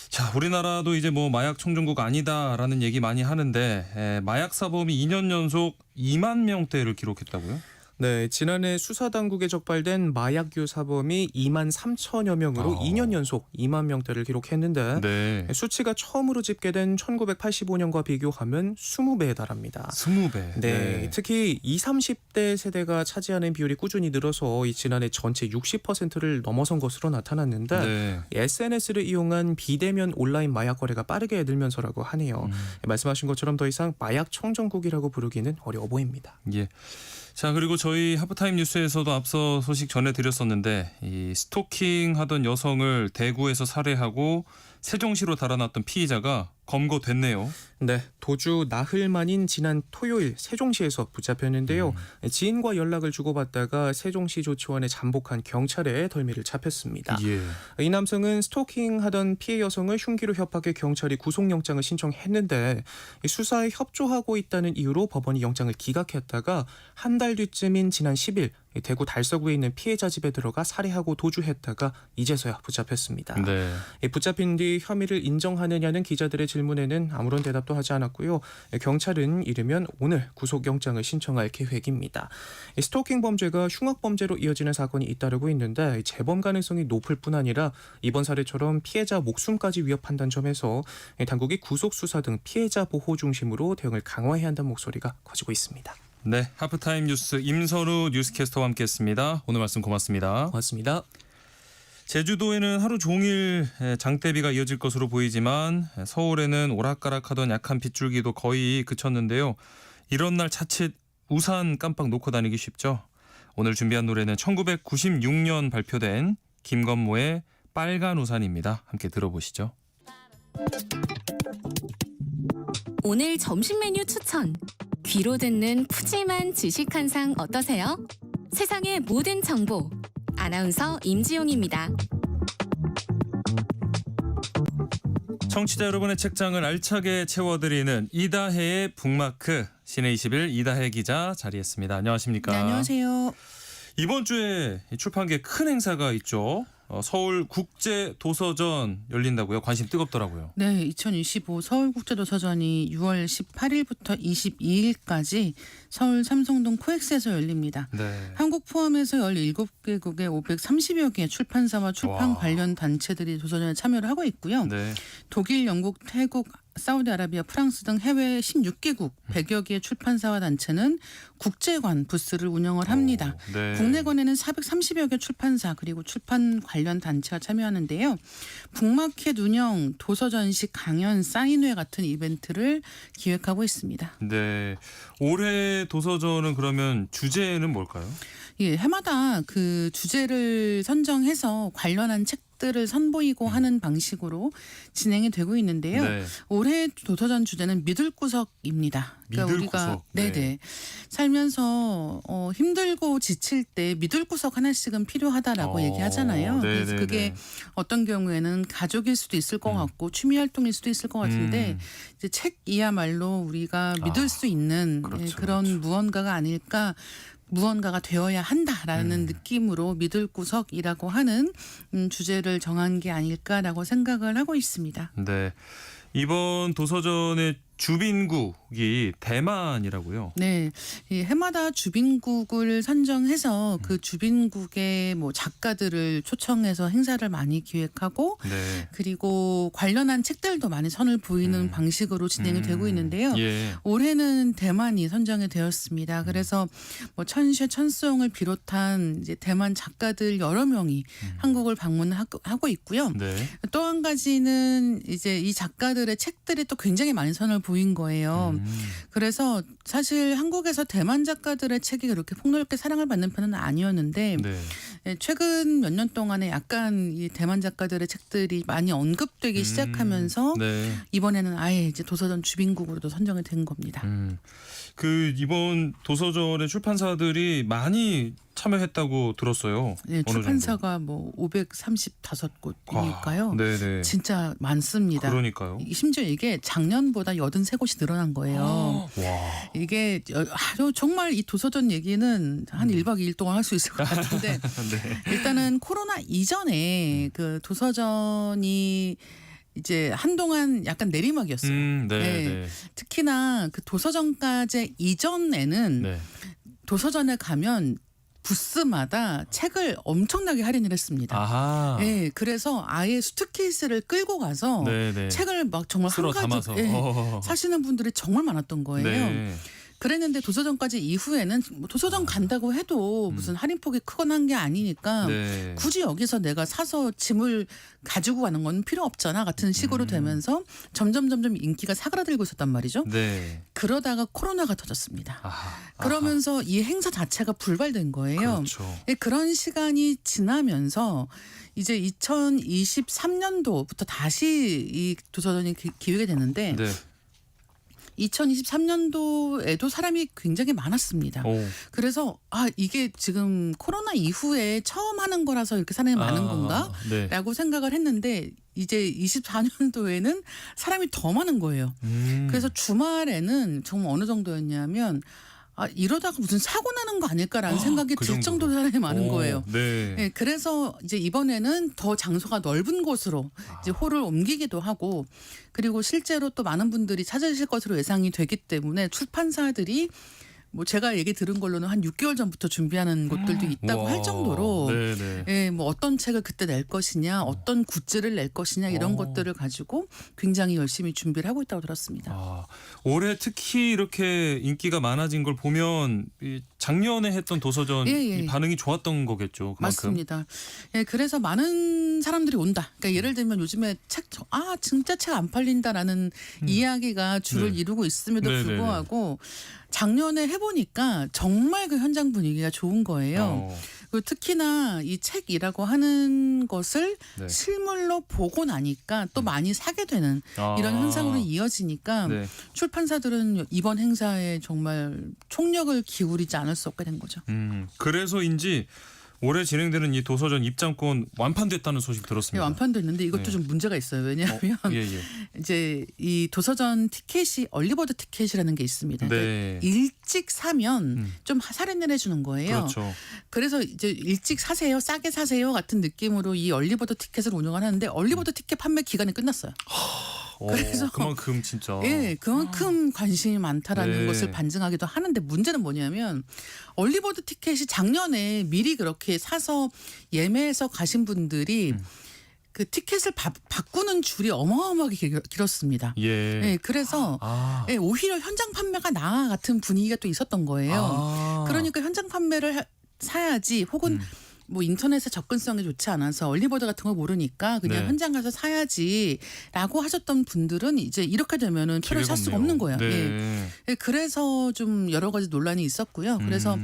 자, 우리나라도 이제 뭐 마약 청정국 아니다라는 얘기 많이 하는데 마약 사범이 2년 연속 2만 명대를 기록했다고요? 네, 지난해 수사당국에 적발된 마약류 사범이 2만 3천여 명으로 2년 연속 2만 명대를 기록했는데 네. 수치가 처음으로 집계된 1985년과 비교하면 20배에 달합니다. 20배. 네, 특히 20, 30대 세대가 차지하는 비율이 꾸준히 늘어서 이 지난해 전체 60%를 넘어선 것으로 나타났는데 네. SNS를 이용한 비대면 온라인 마약 거래가 빠르게 늘면서라고 하네요. 말씀하신 것처럼 더 이상 마약 청정국이라고 부르기는 어려워 보입니다. 예. 자, 그리고 저희 하프타임 뉴스에서도 앞서 소식 전해드렸었는데 이 스토킹 하던 여성을 대구에서 살해하고 세종시로 달아났던 피의자가 검거됐네요. 네, 도주 나흘 만인 지난 토요일 세종시에서 붙잡혔는데요. 지인과 연락을 주고받다가 세종시 조치원에 잠복한 경찰에 덜미를 잡혔습니다. 예. 이 남성은 스토킹하던 피해 여성을 흉기로 협박해 경찰이 구속영장을 신청했는데 수사에 협조하고 있다는 이유로 법원이 영장을 기각했다가 한 달 뒤쯤인 지난 10일 대구 달서구에 있는 피해자 집에 들어가 살해하고 도주했다가 이제서야 붙잡혔습니다. 네. 붙잡힌 뒤 혐의를 인정하느냐는 기자들의 질문에는 아무런 대답도 하지 않았고요. 경찰은 이르면 오늘 구속영장을 신청할 계획입니다. 스토킹 범죄가 흉악범죄로 이어지는 사건이 잇따르고 있는데 재범 가능성이 높을 뿐 아니라 이번 사례처럼 피해자 목숨까지 위협한다는 점에서 당국이 구속수사 등 피해자 보호 중심으로 대응을 강화해야 한다는 목소리가 커지고 있습니다. 네, 하프타임 뉴스 임선우 뉴스캐스터와 함께했습니다. 오늘 말씀 고맙습니다. 고맙습니다. 제주도에는 하루 종일 장대비가 이어질 것으로 보이지만 서울에는 오락가락하던 약한 빗줄기도 거의 그쳤는데요. 이런 날 자칫 우산 깜빡 놓고 다니기 쉽죠. 오늘 준비한 노래는 1996년 발표된 김건모의 빨간 우산입니다. 함께 들어보시죠. 오늘 점심 메뉴 추천. 귀로 듣는 푸짐한 지식 한 상 어떠세요? 세상의 모든 정보. 아나운서 임지용입니다. 청취자 여러분의 책장을 알차게 채워드리는 이다혜의 북마크. 시내 21 이다혜 기자 자리했습니다. 안녕하십니까? 네, 안녕하세요. 이번 주에 출판계 큰 행사가 있죠. 서울 국제도서전 열린다고요? 관심 뜨겁더라고요. 네, 2025 서울국제도서전이 6월 18일부터 22일까지 서울 삼성동 코엑스에서 열립니다. 네. 한국 포함해서 17개국의 530여 개의 출판사와 출판 관련 단체들이 도서전에 참여를 하고 있고요. 네. 독일, 영국, 태국, 사우디아라비아, 프랑스 등 해외 16개국 100여 개의 출판사와 단체는 국제관 부스를 운영을 합니다. 네. 국내관에는 430여 개 출판사 그리고 출판 관련 단체가 참여하는데요. 북마켓 운영, 도서 전시, 강연, 사인회 같은 이벤트를 기획하고 있습니다. 네. 올해 도서전은 그러면 주제는 뭘까요? 예, 해마다 그 주제를 선정해서 관련한 책들을 선보이고 하는 방식으로 진행이 되고 있는데요. 네. 올해 도서전 주제는 믿을 구석입니다. 그러니까 믿을 우리가 구석. 네네 살면서 힘들고 지칠 때 믿을 구석 하나씩은 필요하다라고 얘기하잖아요. 네네네. 그래서 그게 어떤 경우에는 가족일 수도 있을 것 같고 취미 활동일 수도 있을 것 같은데 이제 책이야말로 우리가 믿을 수 있는 그렇죠, 그런 그렇죠. 무언가가 아닐까. 무언가가 되어야 한다라는 느낌으로 믿을 구석이라고 하는 주제를 정한 게 아닐까라고 생각을 하고 있습니다. 네. 이번 도서전의 주빈국이 대만이라고요. 네, 이 해마다 주빈국을 선정해서 그 주빈국의 뭐 작가들을 초청해서 행사를 많이 기획하고 네. 그리고 관련한 책들도 많이 선을 보이는 방식으로 진행이 되고 있는데요. 예. 올해는 대만이 선정이 되었습니다. 그래서 뭐 천쉐, 천수홍을 비롯한 이제 대만 작가들 여러 명이 한국을 방문하고 있고요. 네. 또 한 가지는 이제 이 작가들의 책들이 또 굉장히 많이 선을 보인 거예요. 그래서 사실 한국에서 대만 작가들의 책이 그렇게 폭넓게 사랑을 받는 편은 아니었는데 네. 최근 몇 년 동안에 약간 이 대만 작가들의 책들이 많이 언급되기 시작하면서 네. 이번에는 아예 이제 도서전 주빈국으로도 선정이 된 겁니다. 그 이번 도서전의 출판사들이 많이 참여했다고 들었어요. 네, 어느 출판사가 뭐 535곳이니까요. 네네. 진짜 많습니다. 그러니까요. 심지어 이게 작년보다 83곳이 늘어난 거예요. 와. 이게 아주 정말 이 도서전 얘기는 한 1박 2일 동안 할 수 있을 것 같은데 네. 일단은 코로나 이전에 그 도서전이 이제 한동안 약간 내리막이었어요. 네, 네. 네. 특히나 그 도서전까지 이전에는 네. 도서전에 가면 부스마다 책을 엄청나게 할인을 했습니다. 아하. 네, 그래서 아예 수트케이스를 끌고 가서 네, 네. 책을 막 정말 쓸어 한 가지 담아서. 사시는 분들이 정말 많았던 거예요. 네. 그랬는데 도서전까지 이후에는 뭐 도서전 간다고 해도 무슨 할인폭이 크거나 한 게 아니니까 네. 굳이 여기서 내가 사서 짐을 가지고 가는 건 필요 없잖아 같은 식으로 되면서 점점 인기가 사그라들고 있었단 말이죠. 네. 그러다가 코로나가 터졌습니다. 아하. 그러면서 이 행사 자체가 불발된 거예요. 그렇죠. 그런 시간이 지나면서 이제 2023년도부터 다시 이 도서전이 기획이 됐는데 네. 2023년도에도 사람이 굉장히 많았습니다. 오. 그래서 이게 지금 코로나 이후에 처음 하는 거라서 이렇게 사람이 많은 건가? 네. 라고 생각을 했는데 이제 24년도에는 사람이 더 많은 거예요. 그래서 주말에는 정말 어느 정도였냐면 이러다가 무슨 사고 나는 거 아닐까라는 생각이 그 들 정도로. 정도로 사람이 많은 오, 거예요. 네. 네, 그래서 이제 이번에는 더 장소가 넓은 곳으로 이제 홀을 옮기기도 하고 그리고 실제로 또 많은 분들이 찾으실 것으로 예상이 되기 때문에 출판사들이 뭐 제가 얘기 들은 걸로는 한 6개월 전부터 준비하는 곳들도 있다고 와. 할 정도로 네네. 예, 뭐 어떤 책을 그때 낼 것이냐, 어떤 굿즈를 낼 것이냐 이런 것들을 가지고 굉장히 열심히 준비를 하고 있다고 들었습니다. 올해 특히 이렇게 인기가 많아진 걸 보면 이 작년에 했던 도서전 이 반응이 좋았던 거겠죠. 그만큼. 맞습니다. 예, 그래서 많은 사람들이 온다. 그러니까 예를 들면 요즘에 진짜 책 안 팔린다라는 이야기가 주를 네. 이루고 있음에도 네네네. 불구하고 작년에 해보니까 정말 그 현장 분위기가 좋은 거예요. 그리고 특히나 이 책이라고 하는 것을 네. 실물로 보고 나니까 또 많이 사게 되는 이런 현상으로 이어지니까 네. 출판사들은 이번 행사에 정말 총력을 기울이지 않을 수 없게 된 거죠. 그래서인지 올해 진행되는 이 도서전 입장권 완판됐다는 소식 들었습니다. 완판됐는데 이것도 네. 좀 문제가 있어요. 왜냐하면 예. 이제 이 도서전 티켓이 얼리버드 티켓이라는 게 있습니다. 네. 일찍 사면 좀 할인을 해주는 거예요. 그렇죠. 그래서 이제 일찍 사세요, 싸게 사세요 같은 느낌으로 이 얼리버드 티켓을 운영을 하는데 얼리버드 티켓 판매 기간이 끝났어요. 그래서 그만큼 진짜. 예, 그만큼 관심이 많다라는 네. 것을 반증하기도 하는데 문제는 뭐냐면 얼리버드 티켓이 작년에 미리 그렇게 사서 예매해서 가신 분들이 그 티켓을 바꾸는 줄이 어마어마하게 길었습니다. 예. 그래서 오히려 현장 판매가 나아 같은 분위기가 또 있었던 거예요. 그러니까 현장 판매를 사야지 혹은 뭐 인터넷에 접근성이 좋지 않아서 얼리버드 같은 걸 모르니까 그냥 네. 현장 가서 사야지라고 하셨던 분들은 이제 이렇게 되면은 표를 살 수가 없는 거예요. 네. 그래서 좀 여러 가지 논란이 있었고요. 그래서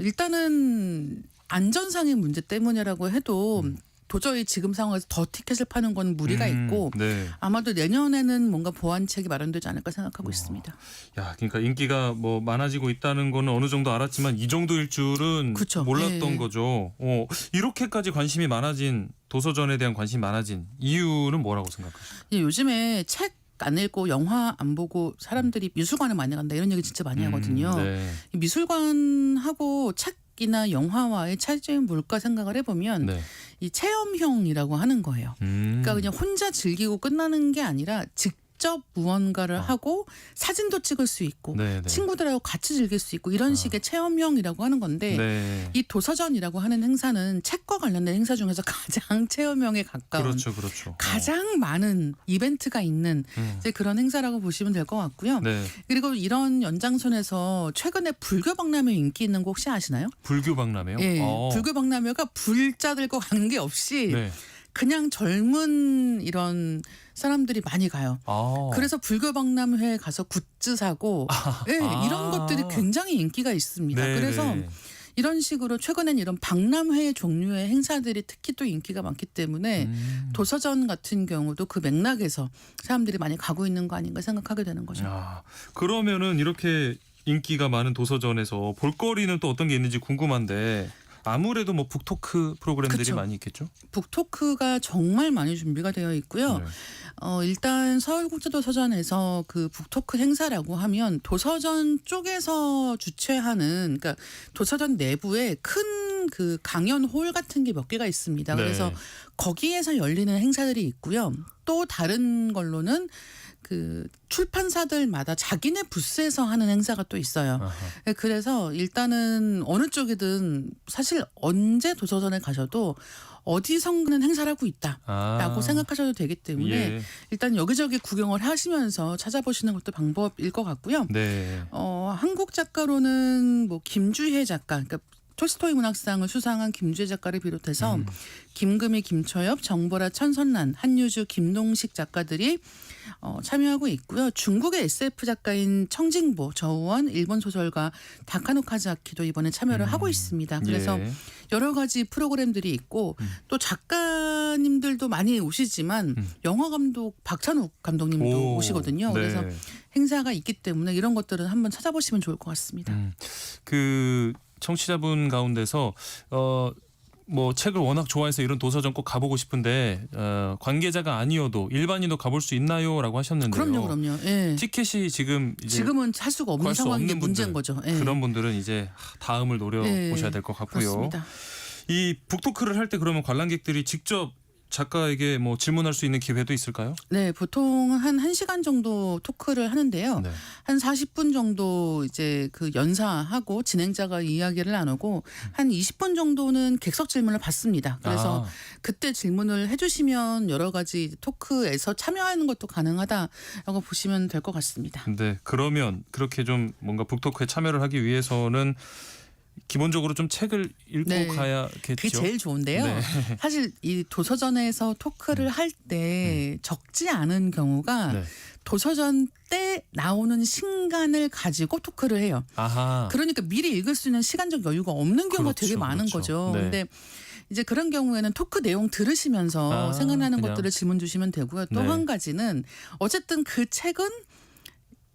일단은 안전상의 문제 때문이라고 해도 도저히 지금 상황에서 더 티켓을 파는 건 무리가 있고 네. 아마도 내년에는 뭔가 보완책이 마련되지 않을까 생각하고 있습니다. 야, 그러니까 인기가 뭐 많아지고 있다는 거는 어느 정도 알았지만 이 정도일 줄은 그쵸. 몰랐던 거죠. 이렇게까지 관심이 많아진 도서전에 대한 관심이 많아진 이유는 뭐라고 생각하세요? 요즘에 책 안 읽고 영화 안 보고 사람들이 미술관에 많이 간다 이런 얘기 진짜 많이 하거든요. 네. 미술관하고 책이나 영화와의 차이점이 뭘까 생각을 해보면 네. 이 체험형이라고 하는 거예요. 그러니까 그냥 혼자 즐기고 끝나는 게 아니라 직접 무언가를 하고 사진도 찍을 수 있고 네. 친구들하고 같이 즐길 수 있고 이런 식의 체험형이라고 하는 건데 네. 이 도서전이라고 하는 행사는 책과 관련된 행사 중에서 가장 체험형에 가까운 그렇죠. 가장 많은 이벤트가 있는 이제 그런 행사라고 보시면 될 것 같고요. 네. 그리고 이런 연장선에서 최근에 불교 박람회 인기 있는 거 혹시 아시나요? 불교 박람회요? 예, 불교 박람회가 불자 들고 가는 게 없이 네. 그냥 젊은 이런 사람들이 많이 가요. 그래서 불교 박람회에 가서 굿즈 사고 이런 것들이 굉장히 인기가 있습니다. 네. 그래서 이런 식으로 최근엔 이런 박람회 종류의 행사들이 특히 또 인기가 많기 때문에 도서전 같은 경우도 그 맥락에서 사람들이 많이 가고 있는 거 아닌가 생각하게 되는 거죠. 그러면은 이렇게 인기가 많은 도서전에서 볼거리는 또 어떤 게 있는지 궁금한데 아무래도 뭐 북토크 프로그램들이 그쵸. 많이 있겠죠? 북토크가 정말 많이 준비가 되어 있고요. 네. 일단 서울국제도서전에서 그 북토크 행사라고 하면 도서전 쪽에서 주최하는, 그러니까 도서전 내부에 큰 그 강연홀 같은 게 몇 개가 있습니다. 네. 그래서 거기에서 열리는 행사들이 있고요. 또 다른 걸로는 그 출판사들마다 자기네 부스에서 하는 행사가 또 있어요. 아하. 그래서 일단은 어느 쪽이든 사실 언제 도서전에 가셔도 어디선가는 행사를 하고 있다라고 생각하셔도 되기 때문에 예. 일단 여기저기 구경을 하시면서 찾아보시는 것도 방법일 것 같고요. 네. 한국 작가로는 뭐 김주혜 작가, 그러니까 톨스토이 문학상을 수상한 김주혜 작가를 비롯해서 김금희, 김초엽, 정보라, 천선란, 한유주, 김동식 작가들이 참여하고 있고요. 중국의 SF 작가인 청징보, 저우원, 일본 소설가 다카노 카즈아키도 이번에 참여를 하고 있습니다. 그래서 예. 여러 가지 프로그램들이 있고 또 작가님들도 많이 오시지만 영화 감독 박찬욱 감독님도 오시거든요. 네. 그래서 행사가 있기 때문에 이런 것들은 한번 찾아보시면 좋을 것 같습니다. 그 청취자분 가운데서 뭐 책을 워낙 좋아해서 이런 도서전 꼭 가보고 싶은데 관계자가 아니어도 일반인도 가볼 수 있나요?라고 하셨는데요. 그럼요. 예. 티켓이 지금은 살 수가 없는 구할 수 상황인 게 없는 문제인 분들, 거죠. 예. 그런 분들은 이제 다음을 노려보셔야 될 것 같고요. 그렇습니다. 이 북토크를 할 때 그러면 관람객들이 직접 작가에게 뭐 질문할 수 있는 기회도 있을까요? 네, 보통 한 1시간 정도 토크를 하는데요. 네. 한 40분 정도 이제 그 연사하고 진행자가 이야기를 나누고 한 20분 정도는 객석 질문을 받습니다. 그래서 그때 질문을 해주시면 여러 가지 토크에서 참여하는 것도 가능하다라고 보시면 될 것 같습니다. 네, 그러면 그렇게 좀 뭔가 북토크에 참여를 하기 위해서는 기본적으로 좀 책을 읽고 네. 가야겠죠. 그게 제일 좋은데요. 네. 사실 이 도서전에서 토크를 할 때 적지 않은 경우가 네. 도서전 때 나오는 신간을 가지고 토크를 해요. 아하. 그러니까 미리 읽을 수 있는 시간적 여유가 없는 경우가 그렇죠, 되게 많은 그렇죠. 거죠. 네. 근데 이제 그런 경우에는 토크 내용 들으시면서 생각나는 그냥. 것들을 질문 주시면 되고요. 또 네. 한 가지는 어쨌든 그 책은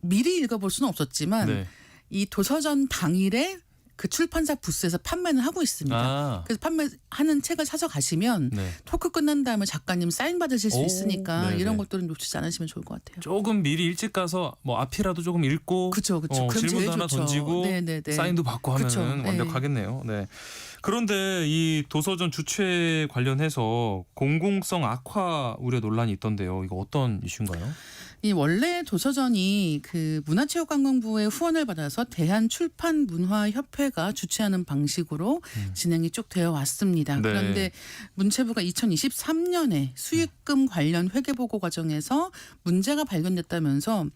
미리 읽어볼 수는 없었지만 네. 이 도서전 당일에 그 출판사 부스에서 판매는 하고 있습니다. 그래서 판매하는 책을 사서 가시면 네. 토크 끝난 다음에 작가님 사인 받으실 수 오, 있으니까 네네. 이런 것들은 놓치지 않으시면 좋을 것 같아요. 조금 미리 일찍 가서 뭐 앞이라도 조금 읽고 그렇죠. 그럼 질문도 제일 하나 좋죠. 던지고 네네네. 사인도 받고 하면 그쵸. 완벽하겠네요. 네. 그런데 이 도서전 주최 관련해서 공공성 악화 우려 논란이 있던데요. 이거 어떤 이슈인가요? 이 원래 도서전이 그 문화체육관광부의 후원을 받아서 대한출판문화협회가 주최하는 방식으로 진행이 쭉 되어 왔습니다. 네. 그런데 문체부가 2023년에 수익금 관련 회계보고 과정에서 문제가 발견됐다면서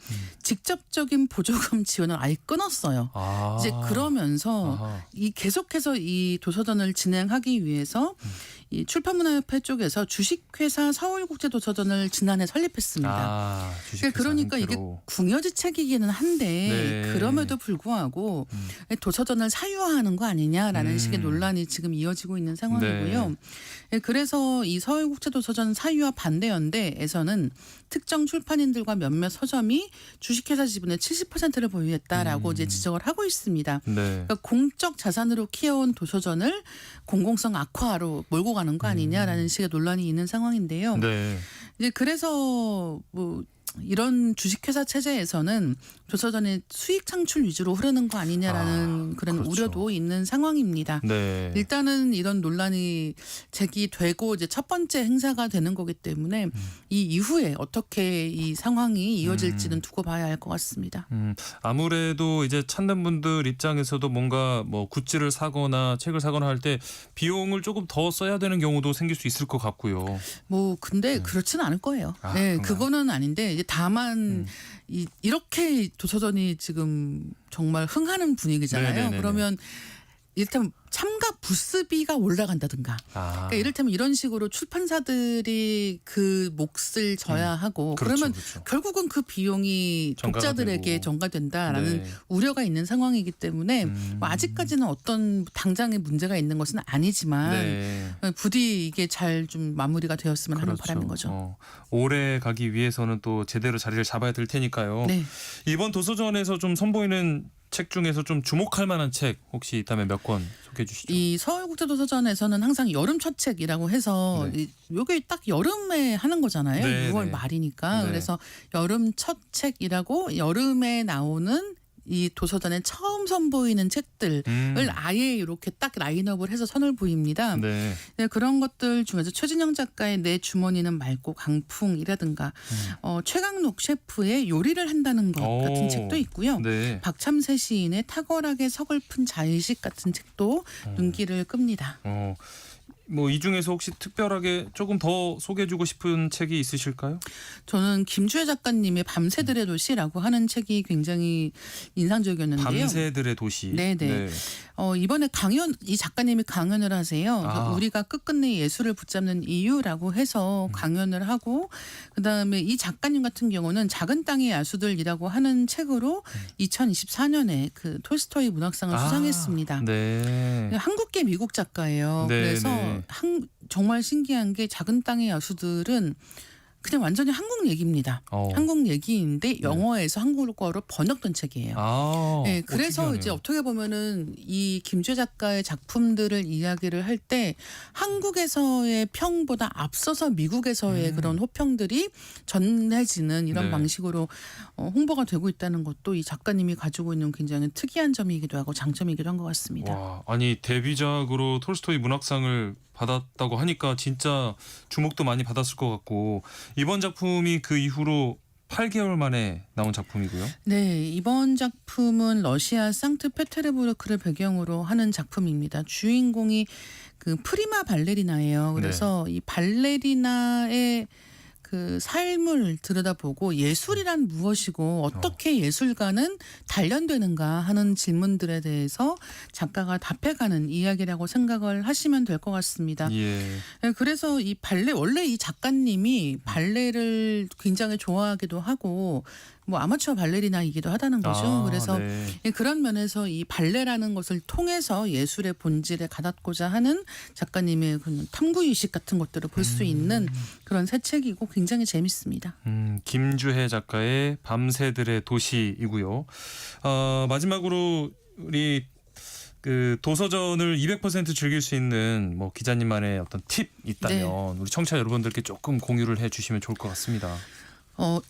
직접적인 보조금 지원을 아예 끊었어요. 이제 그러면서 이 계속해서 이 도서전을 진행하기 위해서 이 출판문화협회 쪽에서 주식회사 서울국제도서전을 지난해 설립했습니다. 그러니까 이게 궁여지 책이기는 한데 네. 그럼에도 불구하고 도서전을 사유화하는 거 아니냐라는 식의 논란이 지금 이어지고 있는 상황이고요. 네. 그래서 이 서울국제도서전 사유화 반대연대에서는 특정 출판인들과 몇몇 서점이 주식회사 지분의 70%를 보유했다라고 이제 지적을 하고 있습니다. 네. 그러니까 공적 자산으로 키워온 도서전을 공공성 악화로 몰고 가는 거 아니냐라는 식의 논란이 있는 상황인데요. 네. 이제 그래서 뭐 이런 주식회사 체제에서는 도서전의 수익 창출 위주로 흐르는 거 아니냐라는 그런 그렇죠. 우려도 있는 상황입니다. 네. 일단은 이런 논란이 제기되고 이제 첫 번째 행사가 되는 거기 때문에 이 이후에 어떻게 이 상황이 이어질지는 두고 봐야 할 것 같습니다. 아무래도 이제 찾는 분들 입장에서도 뭔가 뭐 굿즈를 사거나 책을 사거나 할 때 비용을 조금 더 써야 되는 경우도 생길 수 있을 것 같고요. 뭐 근데 그렇지는 않을 거예요. 네, 그런가요? 그거는 아닌데 이제 다만 이렇게 도서전이 지금 정말 흥하는 분위기잖아요. 네네네네. 그러면 일단 참가 부스비가 올라간다든가. 그러니까 이를테면 이런 식으로 출판사들이 그 몫을 져야 하고 그렇죠, 그러면 그렇죠. 결국은 그 비용이 전가가 독자들에게 되고. 전가된다라는 네. 우려가 있는 상황이기 때문에 뭐 아직까지는 어떤 당장의 문제가 있는 것은 아니지만 네. 부디 이게 잘 좀 마무리가 되었으면 하는 그렇죠. 바람인 거죠. 오래 가기 위해서는 또 제대로 자리를 잡아야 될 테니까요. 네. 이번 도서전에서 좀 선보이는 책 중에서 좀 주목할 만한 책 혹시 있다면 몇 권 소개해 주시죠. 이 서울국제도서전에서는 항상 여름 첫 책이라고 해서 네. 요게 딱 여름에 하는 거잖아요. 네, 6월 네. 말이니까. 네. 그래서 여름 첫 책이라고 여름에 나오는 이 도서전에 처음 선보이는 책들을 아예 이렇게 딱 라인업을 해서 선을 보입니다. 네. 네, 그런 것들 중에서 최진영 작가의 내 주머니는 맑고 강풍이라든가 최강록 셰프의 요리를 한다는 것 같은 책도 있고요. 네. 박참새 시인의 탁월하게 서글픈 자의식 같은 책도 눈길을 끕니다. 뭐 이 중에서 혹시 특별하게 조금 더 소개해주고 싶은 책이 있으실까요? 저는 김주혜 작가님의 밤새들의 도시라고 하는 책이 굉장히 인상적이었는데요. 밤새들의 도시. 네네. 이번에 이 작가님이 강연을 하세요. 그래서 아. 우리가 끝끝내 예술을 붙잡는 이유라고 해서 강연을 하고 그다음에 이 작가님 같은 경우는 작은 땅의 야수들이라고 하는 책으로 2024년에 그 톨스토이 문학상을 수상했습니다. 네. 한국계 미국 작가예요. 네, 그래서 네. 정말 신기한 게 작은 땅의 야수들은 그냥 완전히 한국 얘기입니다. 한국 얘기인데 영어에서 한국어로 번역된 책이에요. 네, 그래서 특이하네요. 이제 어떻게 보면은 이 김주혜 작가의 작품들을 이야기를 할 때 한국에서의 평보다 앞서서 미국에서의 그런 호평들이 전해지는 이런 네. 방식으로 홍보가 되고 있다는 것도 이 작가님이 가지고 있는 굉장히 특이한 점이기도 하고 장점이기도 한 것 같습니다. 와, 아니 데뷔작으로 톨스토이 문학상을 받았다고 하니까 진짜 주목도 많이 받았을 것 같고 이번 작품이 그 이후로 8개월 만에 나온 작품이고요. 네, 이번 작품은 러시아 상트페테르부르크를 배경으로 하는 작품입니다. 주인공이 그 프리마 발레리나예요. 그래서 이 발레리나의 그 삶을 들여다보고 예술이란 무엇이고 어떻게 예술가는 단련되는가 하는 질문들에 대해서 작가가 답해가는 이야기라고 생각을 하시면 될 것 같습니다. 예. 네, 그래서 이 발레 원래 이 작가님이 발레를 굉장히 좋아하기도 하고 뭐 아마추어 발레리나이기도 하다는 거죠. 그래서 네. 그런 면에서 이 발레라는 것을 통해서 예술의 본질에 가닿고자 하는 작가님의 그런 탐구의식 같은 것들을 볼 수 있는 그런 새 책이고 굉장히 재밌습니다. 김주혜 작가의 밤새들의 도시이고요. 마지막으로 우리 그 도서전을 200% 즐길 수 있는 뭐 기자님만의 어떤 팁 있다면 우리 청취자 여러분들께 조금 공유를 해주시면 좋을 것 같습니다.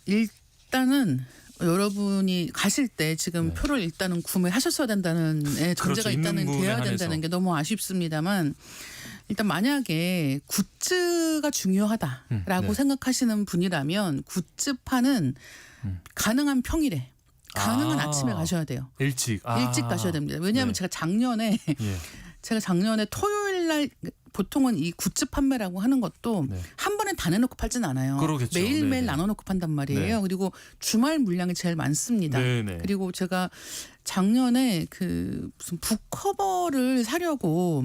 일단은 여러분이 가실 때 지금 표를 일단은 구매하셨어야 된다는 전제가 있는 있다는 부분에 돼야 한해서. 된다는 게 너무 아쉽습니다만 일단 만약에 굿즈가 중요하다라고 생각하시는 분이라면 굿즈판은 가능한 평일에 가능한 아침에 가셔야 돼요. 일찍 가셔야 됩니다. 왜냐하면 제가 작년에 토요일 날 보통은 이 굿즈 판매라고 하는 것도 한 번에 다 내놓고 팔진 않아요. 그러겠죠. 매일매일 네네. 나눠놓고 판단 말이에요. 그리고 주말 물량이 제일 많습니다. 네네. 그리고 제가 작년에 그 무슨 북커버를 사려고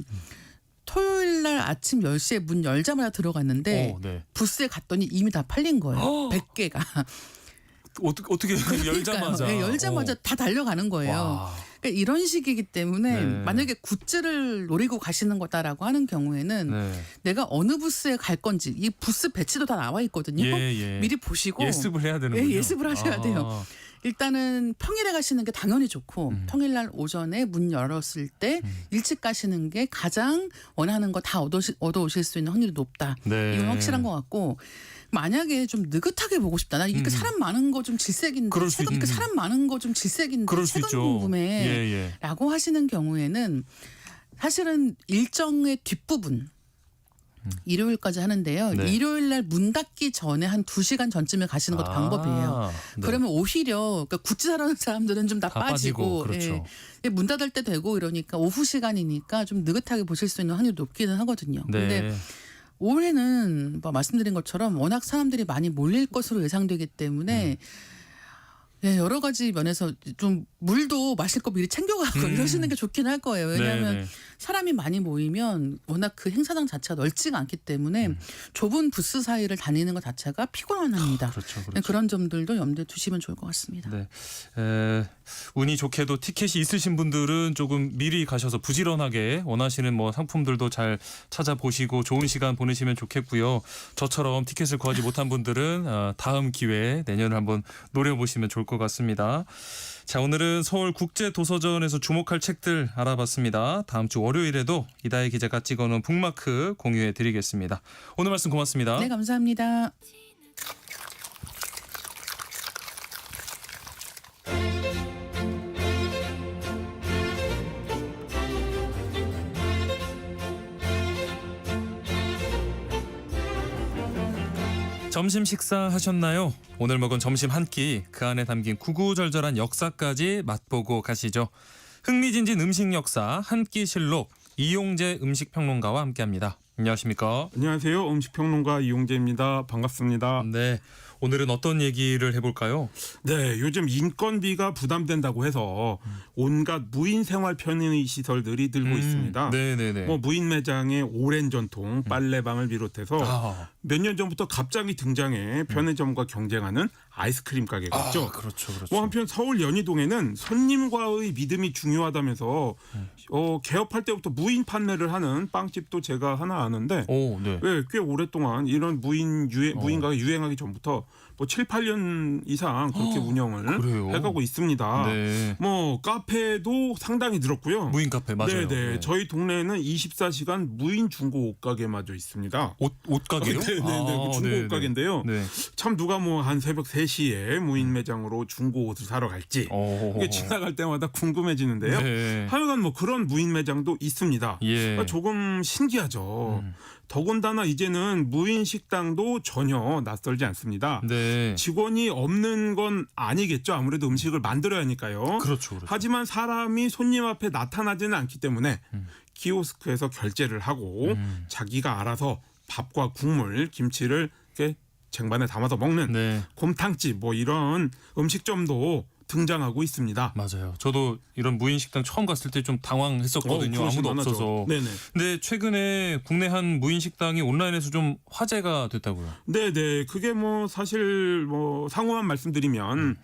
토요일 날 아침 10시에 문 열자마자 들어갔는데 부스에 갔더니 이미 다 팔린 거예요. 100개가. 어떻게 열자마자 네, 열자마자 다 달려가는 거예요. 와. 그러니까 이런 식이기 때문에 네. 만약에 굿즈를 노리고 가시는 거다라고 하는 경우에는 내가 어느 부스에 갈 건지 이 부스 배치도 다 나와 있거든요. 미리 보시고 예습을 해야 되는군요. 예습을 하셔야 돼요. 일단은 평일에 가시는 게 당연히 좋고 평일날 오전에 문 열었을 때 일찍 가시는 게 가장 원하는 거 다 얻어오실 수 있는 확률이 높다. 이건 확실한 것 같고 만약에 좀 느긋하게 보고 싶다. 나 이게 사람 많은 거 좀 질색인데 책은 그 사람 많은 거 좀 질색인데 책은 궁금해 라고 하시는 경우에는 사실은 일정의 뒷부분 일요일까지 하는데요. 일요일 날 문 닫기 전에 한 2시간 전쯤에 가시는 것도 방법이에요. 그러면 오히려 그러니까 굿즈 사러 사람들은 좀 다 빠지고 그렇죠. 문 닫을 때 되고 이러니까 오후 시간이니까 좀 느긋하게 보실 수 있는 확률이 높기는 하거든요. 근데 올해는 뭐 말씀드린 것처럼 워낙 사람들이 많이 몰릴 것으로 예상되기 때문에 네, 여러 가지 면에서 좀 물도 마실 거 미리 챙겨가고 이러시는 게 좋긴 할 거예요. 왜냐하면 네. 사람이 많이 모이면 워낙 그 행사장 자체가 넓지가 않기 때문에 좁은 부스 사이를 다니는 것 자체가 피곤합니다. 그렇죠, 네, 그렇죠. 그런 점들도 염두에 두시면 좋을 것 같습니다. 네. 운이 좋게도 티켓이 있으신 분들은 조금 미리 가셔서 부지런하게 원하시는 뭐 상품들도 잘 찾아보시고 좋은 시간 보내시면 좋겠고요. 저처럼 티켓을 구하지 못한 분들은 다음 기회에 내년을 한번 노려보시면 좋을 것 같습니다. 자, 오늘은 서울국제도서전에서 주목할 책들 알아봤습니다. 다음 주 월요일에도 이다혜 기자가 찍어놓은 북마크 공유해 드리겠습니다. 오늘 말씀 고맙습니다. 네, 감사합니다. 점심 식사하셨나요? 오늘 먹은 점심 한 끼, 그 안에 담긴 구구절절한 역사까지 맛보고 가시죠. 흥미진진 음식 역사 한 끼실록 이용재 음식평론가와 함께합니다. 안녕하십니까? 안녕하세요. 음식평론가 이용재입니다. 반갑습니다. 네, 오늘은 어떤 얘기를 해볼까요? 네, 요즘 인건비가 부담된다고 해서 온갖 무인 생활 편의 시설들이 늘고 있습니다. 네네네. 뭐 무인 매장의 오랜 전통 빨래방을 비롯해서 몇 년 전부터 갑자기 등장해 편의점과 경쟁하는 아이스크림 가게가 있죠. 그렇죠, 그렇죠. 뭐 한편 서울 연희동에는 손님과의 믿음이 중요하다면서 개업할 때부터 무인 판매를 하는 빵집도 제가 하나 아는데 오, 네. 네, 꽤 오랫동안 이런 무인 가게 유행하기 전부터 뭐 7, 8년 이상 그렇게 운영을 그래요? 해가고 있습니다. 네. 뭐 카페도 상당히 늘었고요. 무인 카페 맞아요. 네네. 저희 동네에는 24시간 무인 중고 옷가게마저 있습니다. 옷 가게요? 네네네. 중고 옷가게인데요. 네. 참 누가 뭐 한 새벽 3시에 무인 매장으로 중고 옷을 사러 갈지 이게 지나갈 때마다 궁금해지는데요. 네. 하여간 뭐 그런 무인 매장도 있습니다. 예. 그러니까 조금 신기하죠. 더군다나 이제는 무인 식당도 전혀 낯설지 않습니다. 네. 직원이 없는 건 아니겠죠. 아무래도 음식을 만들어야 하니까요. 그렇죠. 하지만 사람이 손님 앞에 나타나지는 않기 때문에 키오스크에서 결제를 하고 자기가 알아서 밥과 국물, 김치를 이렇게 쟁반에 담아서 먹는 네. 곰탕집 뭐 이런 음식점도 등장하고 있습니다. 맞아요. 저도 이런 무인 식당 처음 갔을 때 좀 당황했었거든요. 아무도 없어서. 네네. 근데 최근에 국내 한 무인 식당이 온라인에서 좀 화제가 됐다고요. 네네. 그게 뭐 사실 뭐 상호만 말씀드리면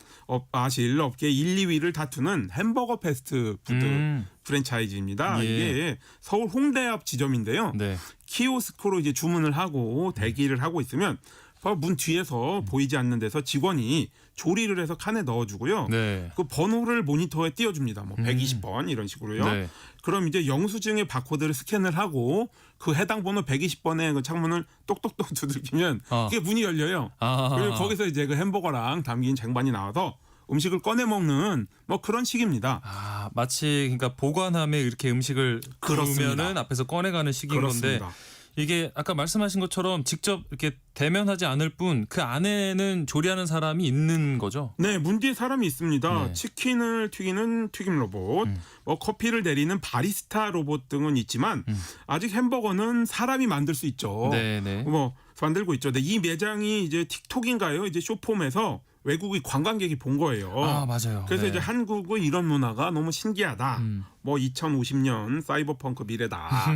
아실 업계 1, 2위를 다투는 햄버거 패스트푸드 프랜차이즈입니다. 예. 이게 서울 홍대 앞 지점인데요. 네. 키오스크로 이제 주문을 하고 대기를 하고 있으면 바로 문 뒤에서 보이지 않는 데서 직원이 조리를 해서 칸에 넣어주고요. 네. 그 번호를 모니터에 띄워줍니다. 뭐 120번 이런 식으로요. 네. 그럼 이제 영수증의 바코드를 스캔을 하고 그 해당 번호 120번의 그 창문을 똑똑똑 두들기면 그게 문이 열려요. 그리고 거기서 이제 그 햄버거랑 담긴 쟁반이 나와서 음식을 꺼내 먹는 뭐 그런 식입니다. 마치 그러니까 보관함에 이렇게 음식을 그러면은 앞에서 꺼내가는 식인 그렇습니다. 건데 이게 아까 말씀하신 것처럼 직접 이렇게 대면하지 않을 뿐 그 안에는 조리하는 사람이 있는 거죠. 네, 문 뒤에 사람이 있습니다. 네. 치킨을 튀기는 튀김 로봇, 뭐 커피를 내리는 바리스타 로봇 등은 있지만 아직 햄버거는 사람이 만들 수 있죠. 네. 뭐 만들고 있죠. 근데 이 매장이 이제 틱톡인가요? 이제 쇼폼에서 외국의 관광객이 본 거예요. 맞아요. 그래서 네. 이제 한국의 이런 문화가 너무 신기하다. 뭐 2050년 사이버펑크 미래다.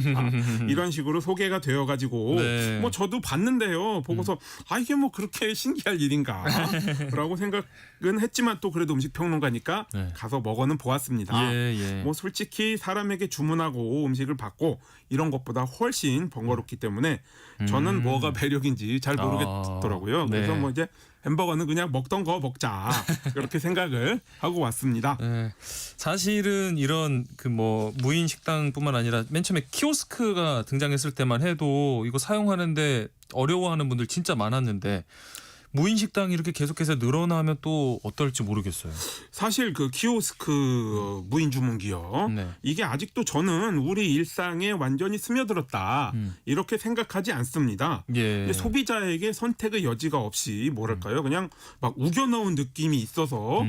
이런 식으로 소개가 되어가지고 네. 뭐 저도 봤는데요. 보고서 이게 뭐 그렇게 신기할 일인가라고 생각은 했지만 또 그래도 음식 평론가니까 네. 가서 먹어는 보았습니다. 예. 뭐 솔직히 사람에게 주문하고 음식을 받고 이런 것보다 훨씬 번거롭기 때문에 저는 뭐가 매력인지 잘 모르겠더라고요. 네. 그래서 뭐 이제 햄버거는 그냥 먹던 거 먹자 그렇게 생각을 하고 왔습니다. 네. 사실은 이런 그 뭐 무인 식당뿐만 아니라 맨 처음에 키오스크가 등장했을 때만 해도 이거 사용하는데 어려워하는 분들 진짜 많았는데 무인 식당이 이렇게 계속해서 늘어나면 또 어떨지 모르겠어요. 사실 그 키오스크 무인 주문기요. 네. 이게 아직도 저는 우리 일상에 완전히 스며들었다. 이렇게 생각하지 않습니다. 예. 소비자에게 선택의 여지가 없이 뭐랄까요? 그냥 막 우겨넣은 느낌이 있어서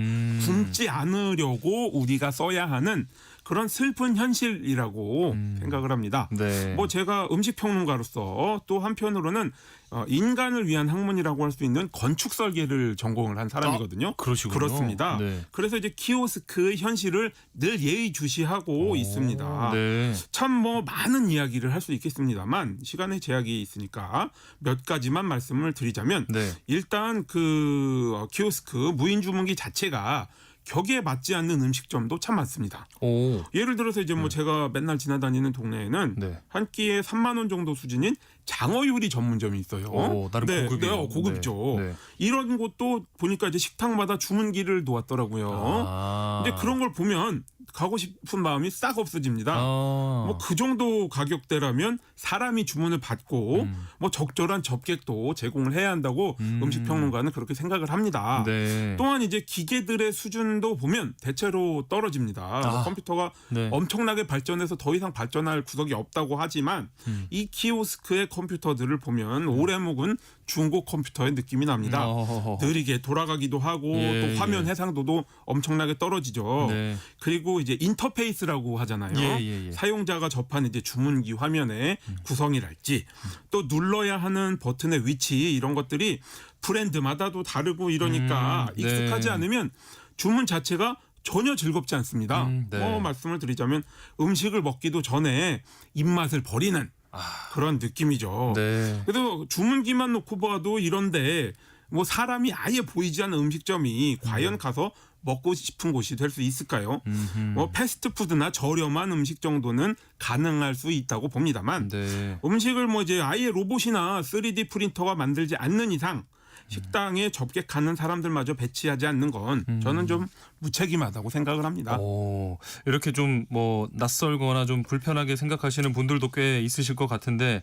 굶지 않으려고 우리가 써야 하는 그런 슬픈 현실이라고 생각을 합니다. 네. 뭐 제가 음식 평론가로서 또 한편으로는 인간을 위한 학문이라고 할 수 있는 건축 설계를 전공을 한 사람이거든요. 그러시군요. 그렇습니다. 네. 그래서 이제 키오스크의 현실을 늘 예의주시하고 있습니다. 네. 참 뭐 많은 이야기를 할 수 있겠습니다만 시간의 제약이 있으니까 몇 가지만 말씀을 드리자면 네. 일단 그 키오스크 무인 주문기 자체가 격에 맞지 않는 음식점도 참 많습니다. 오. 예를 들어서 이제 뭐 제가 맨날 지나다니는 동네에는 네. 한 끼에 3만 원 정도 수준인 장어 요리 전문점이 있어요. 오, 나름 고급이에요. 네, 고급이죠. 네. 네. 이런 곳도 보니까 이제 식당마다 주문기를 놓았더라고요. 근데 그런 걸 보면 가고 싶은 마음이 싹 없어집니다. 뭐 그 정도 가격대라면 사람이 주문을 받고 뭐 적절한 접객도 제공을 해야 한다고 음식 평론가는 그렇게 생각을 합니다. 네. 또한 이제 기계들의 수준도 보면 대체로 떨어집니다. 컴퓨터가 네. 엄청나게 발전해서 더 이상 발전할 구석이 없다고 하지만 이 키오스크의 컴퓨터들을 보면 오래 묵은 중고 컴퓨터의 느낌이 납니다. 느리게 돌아가기도 하고 예, 또 화면 예. 해상도도 엄청나게 떨어지죠. 네. 그리고 이제 인터페이스라고 하잖아요. 예. 사용자가 접한 이제 주문기 화면의 구성이랄지 또 눌러야 하는 버튼의 위치 이런 것들이 브랜드마다도 다르고 이러니까 네. 익숙하지 않으면 주문 자체가 전혀 즐겁지 않습니다. 네. 뭐 말씀을 드리자면 음식을 먹기도 전에 입맛을 버리는 그런 느낌이죠. 네. 그래도 주문기만 놓고 봐도 이런데 뭐 사람이 아예 보이지 않는 음식점이 과연 가서 먹고 싶은 곳이 될 수 있을까요? 뭐 패스트푸드나 저렴한 음식 정도는 가능할 수 있다고 봅니다만 네. 음식을 뭐 이제 아예 로봇이나 3D 프린터가 만들지 않는 이상 식당에 접객하는 사람들마저 배치하지 않는 건 저는 좀 무책임하다고 생각을 합니다. 오, 이렇게 좀 뭐 낯설거나 좀 불편하게 생각하시는 분들도 꽤 있으실 것 같은데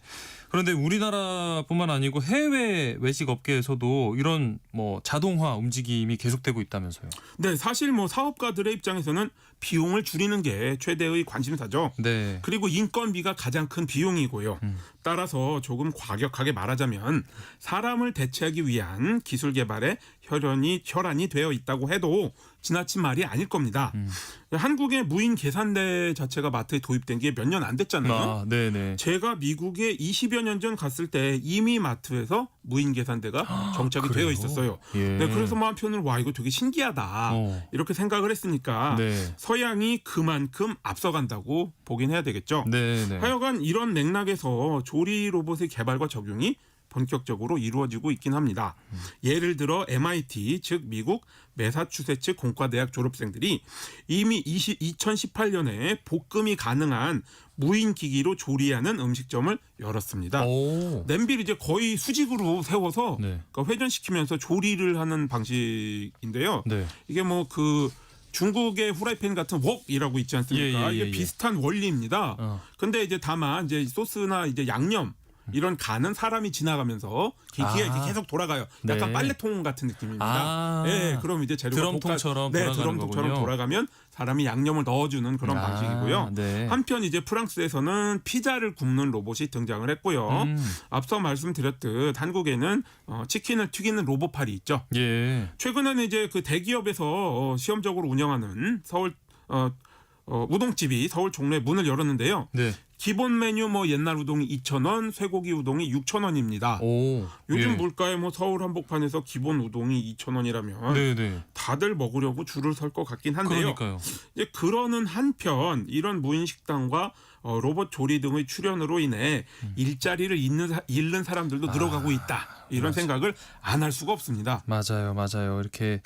그런데 우리나라뿐만 아니고 해외 외식 업계에서도 이런 뭐 자동화 움직임이 계속되고 있다면서요. 네, 사실 뭐 사업가들의 입장에서는 비용을 줄이는 게 최대의 관심사죠. 네. 그리고 인건비가 가장 큰 비용이고요. 따라서 조금 과격하게 말하자면 사람을 대체하기 위한 기술 개발에 혈안이 되어 있다고 해도 지나친 말이 아닐 겁니다. 한국의 무인 계산대 자체가 마트에 도입된 게 몇 년 안 됐잖아요. 네네. 제가 미국에 20여 년 전 갔을 때 이미 마트에서 무인 계산대가 정착이 되어 있었어요. 예. 네, 그래서 뭐 한편으로 와 이거 되게 신기하다 이렇게 생각을 했으니까 네. 서양이 그만큼 앞서간다고 보긴 해야 되겠죠. 네네. 하여간 이런 맥락에서 조리 로봇의 개발과 적용이 본격적으로 이루어지고 있긴 합니다. 예를 들어 MIT 즉 미국 매사추세츠 공과대학 졸업생들이 이미 2018년에 볶음이 가능한 무인 기기로 조리하는 음식점을 열었습니다. 냄비를 이제 거의 수직으로 세워서 네. 그러니까 회전시키면서 조리를 하는 방식인데요. 네. 이게 뭐 그 중국의 후라이팬 같은 웍이라고 있지 않습니까? 이게 비슷한 원리입니다. 근데 이제 다만 이제 소스나 이제 양념 이런 간은 사람이 지나가면서 기기가 이렇게 계속 돌아가요. 약간 네. 빨래통 같은 느낌입니다. 네, 그럼 이제 재료가 드럼통처럼 드럼통처럼 돌아가면 사람이 양념을 넣어주는 그런 방식이고요. 네. 한편 이제 프랑스에서는 피자를 굽는 로봇이 등장을 했고요. 앞서 말씀드렸듯 한국에는 치킨을 튀기는 로봇팔이 있죠. 예. 최근에는 이제 그 대기업에서 시험적으로 운영하는 서울 우동집이 서울 종로에 문을 열었는데요. 네. 기본 메뉴 뭐 옛날 우동이 2,000원, 쇠고기 우동이 6,000원입니다. 요즘 예. 물가에 뭐 서울 한복판에서 기본 우동이 2,000원이라면 네네. 다들 먹으려고 줄을 설 것 같긴 한데요. 그러니까요. 이제 그러는 한편 이런 무인 식당과 로봇 조리 등의 출현으로 인해 일자리를 잃는 사람들도 늘어가고 있다. 이런 생각을 안 할 수가 없습니다. 맞아요. 이렇게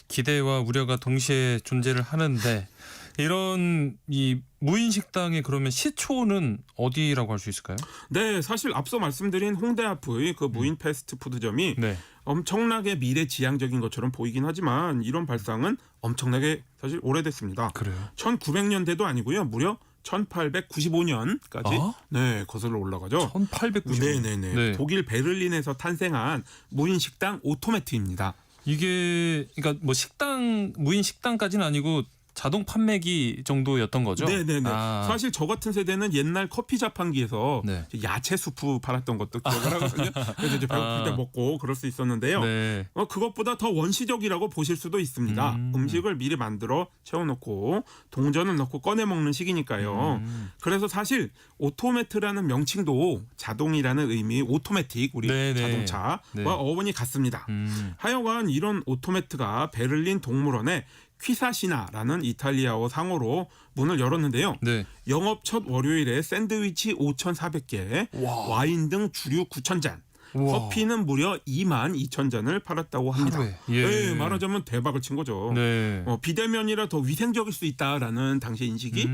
기대와 우려가 동시에 존재를 하는데 이런 이 무인 식당의 그러면 시초는 어디라고 할 수 있을까요? 네, 사실 앞서 말씀드린 홍대 앞의 그 무인 패스트푸드점이 네. 엄청나게 미래지향적인 것처럼 보이긴 하지만 이런 발상은 엄청나게 사실 오래됐습니다. 그래요? 1900년대도 아니고요. 무려 1895년까지 네, 거슬러 올라가죠. 1895년. 네네네. 네. 독일 베를린에서 탄생한 무인 식당 오토매트입니다. 이게 그러니까 뭐 무인 식당까지는 아니고 자동 판매기 정도였던 거죠? 네네네. 아. 사실 저 같은 세대는 옛날 커피 자판기에서 네. 야채 수프 팔았던 것도 기억을 하거든요. 그래서 이제 배고플 때 먹고 그럴 수 있었는데요. 네. 그것보다 더 원시적이라고 보실 수도 있습니다. 음식을 미리 만들어 채워놓고 동전을 넣고 꺼내 먹는 시기니까요. 그래서 사실 오토매트라는 명칭도 자동이라는 의미 오토매틱 우리 네네. 자동차와 네. 어원이 같습니다. 하여간 이런 오토매트가 베를린 동물원에 퀴사시나라는 이탈리아어 상호로 문을 열었는데요. 네. 영업 첫 월요일에 샌드위치 5,400개, 와인 등 주류 9,000잔, 우와. 커피는 무려 22,000잔을 팔았다고 합니다. 하루에. 예. 네, 말하자면 대박을 친 거죠. 네. 비대면이라 더 위생적일 수 있다라는 당시 인식이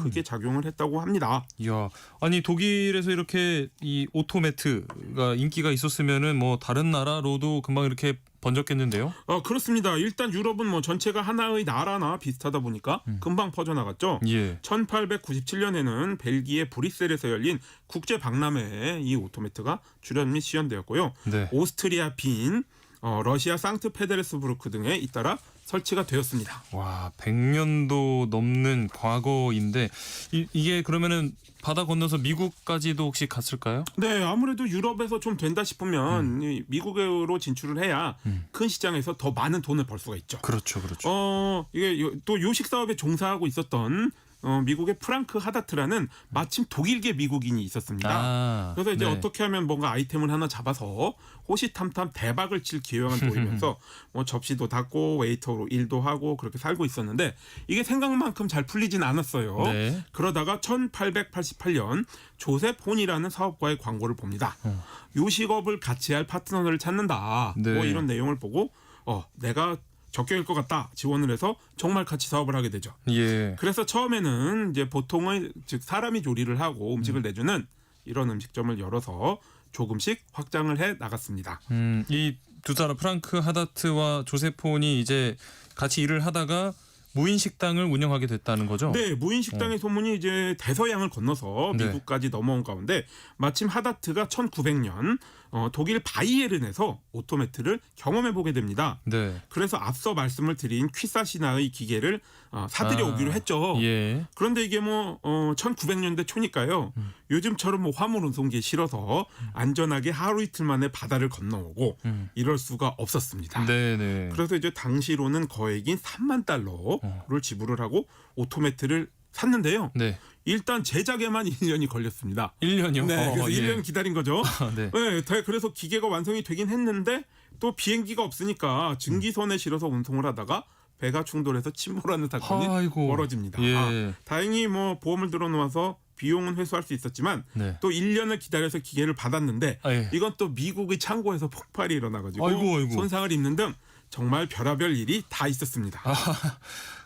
크게 작용을 했다고 합니다. 이야, 아니 독일에서 이렇게 이 오토매트가 인기가 있었으면은 뭐 다른 나라로도 금방 이렇게 번졌겠는데요? 그렇습니다. 일단 유럽은 뭐 전체가 하나의 나라나 비슷하다 보니까 금방 퍼져나갔죠. 예. 1897년에는 벨기에 브뤼셀에서 열린 국제 박람회에 이 오토매트가 출연 및 시연되었고요. 네. 오스트리아 빈, 러시아 상트페테르스부르크 등에 잇따라 설치가 되었습니다. 와, 100년도 넘는 과거인데 이게 그러면은 바다 건너서 미국까지도 혹시 갔을까요? 네, 아무래도 유럽에서 좀 된다 싶으면 이 미국으로 진출을 해야 큰 시장에서 더 많은 돈을 벌 수가 있죠. 그렇죠, 그렇죠. 이게 또 요식 사업에 종사하고 있었던 미국의 프랑크 하다트라는 마침 독일계 미국인이 있었습니다. 그래서 이제 네. 어떻게 하면 뭔가 아이템을 하나 잡아서 호시탐탐 대박을 칠 기회만 보이면서 뭐 접시도 닫고 웨이터로 일도 하고 그렇게 살고 있었는데 이게 생각만큼 잘 풀리진 않았어요. 네. 그러다가 1888년 조셉 혼이라는 사업가의 광고를 봅니다. 요식업을 같이 할 파트너를 찾는다. 네. 뭐 이런 내용을 보고 내가 적격일 것 같다 지원을 해서 정말 같이 사업을 하게 되죠. 예. 그래서 처음에는 이제 보통의 즉 사람이 조리를 하고 음식을 내주는 이런 음식점을 열어서 조금씩 확장을 해 나갔습니다. 이 두 사람 프랑크 하다트와 조세폰이 이제 같이 일을 하다가 무인 식당을 운영하게 됐다는 거죠? 네, 무인 식당의 소문이 이제 대서양을 건너서 네. 미국까지 넘어온 가운데 마침 하다트가 1900년 독일 바이에른에서 오토매트를 경험해 보게 됩니다. 네. 그래서 앞서 말씀을 드린 퀴사시나의 기계를 사들여 오기로 했죠. 예. 그런데 이게 뭐 1900년대 초니까요. 요즘처럼 뭐 화물 운송기에 실어서 안전하게 하루 이틀 만에 바다를 건너오고 이럴 수가 없었습니다. 네네. 그래서 이제 당시로는 거액인 3만 달러를 지불을 하고 오토매트를 샀는데요. 네. 일단 제작에만 1년이 걸렸습니다. 1년이요? 네, 그래서 예. 1년 기다린 거죠. 네. 네, 그래서 기계가 완성이 되긴 했는데 또 비행기가 없으니까 증기선에 실어서 운송을 하다가 배가 충돌해서 침몰하는 사건이 아이고. 벌어집니다. 예. 다행히 뭐 보험을 들어놓아서 비용은 회수할 수 있었지만 네. 또 1년을 기다려서 기계를 받았는데 예. 이건 또 미국의 창고에서 폭발이 일어나가지고 아이고. 손상을 입는 등 정말 별의별 일이 다 있었습니다.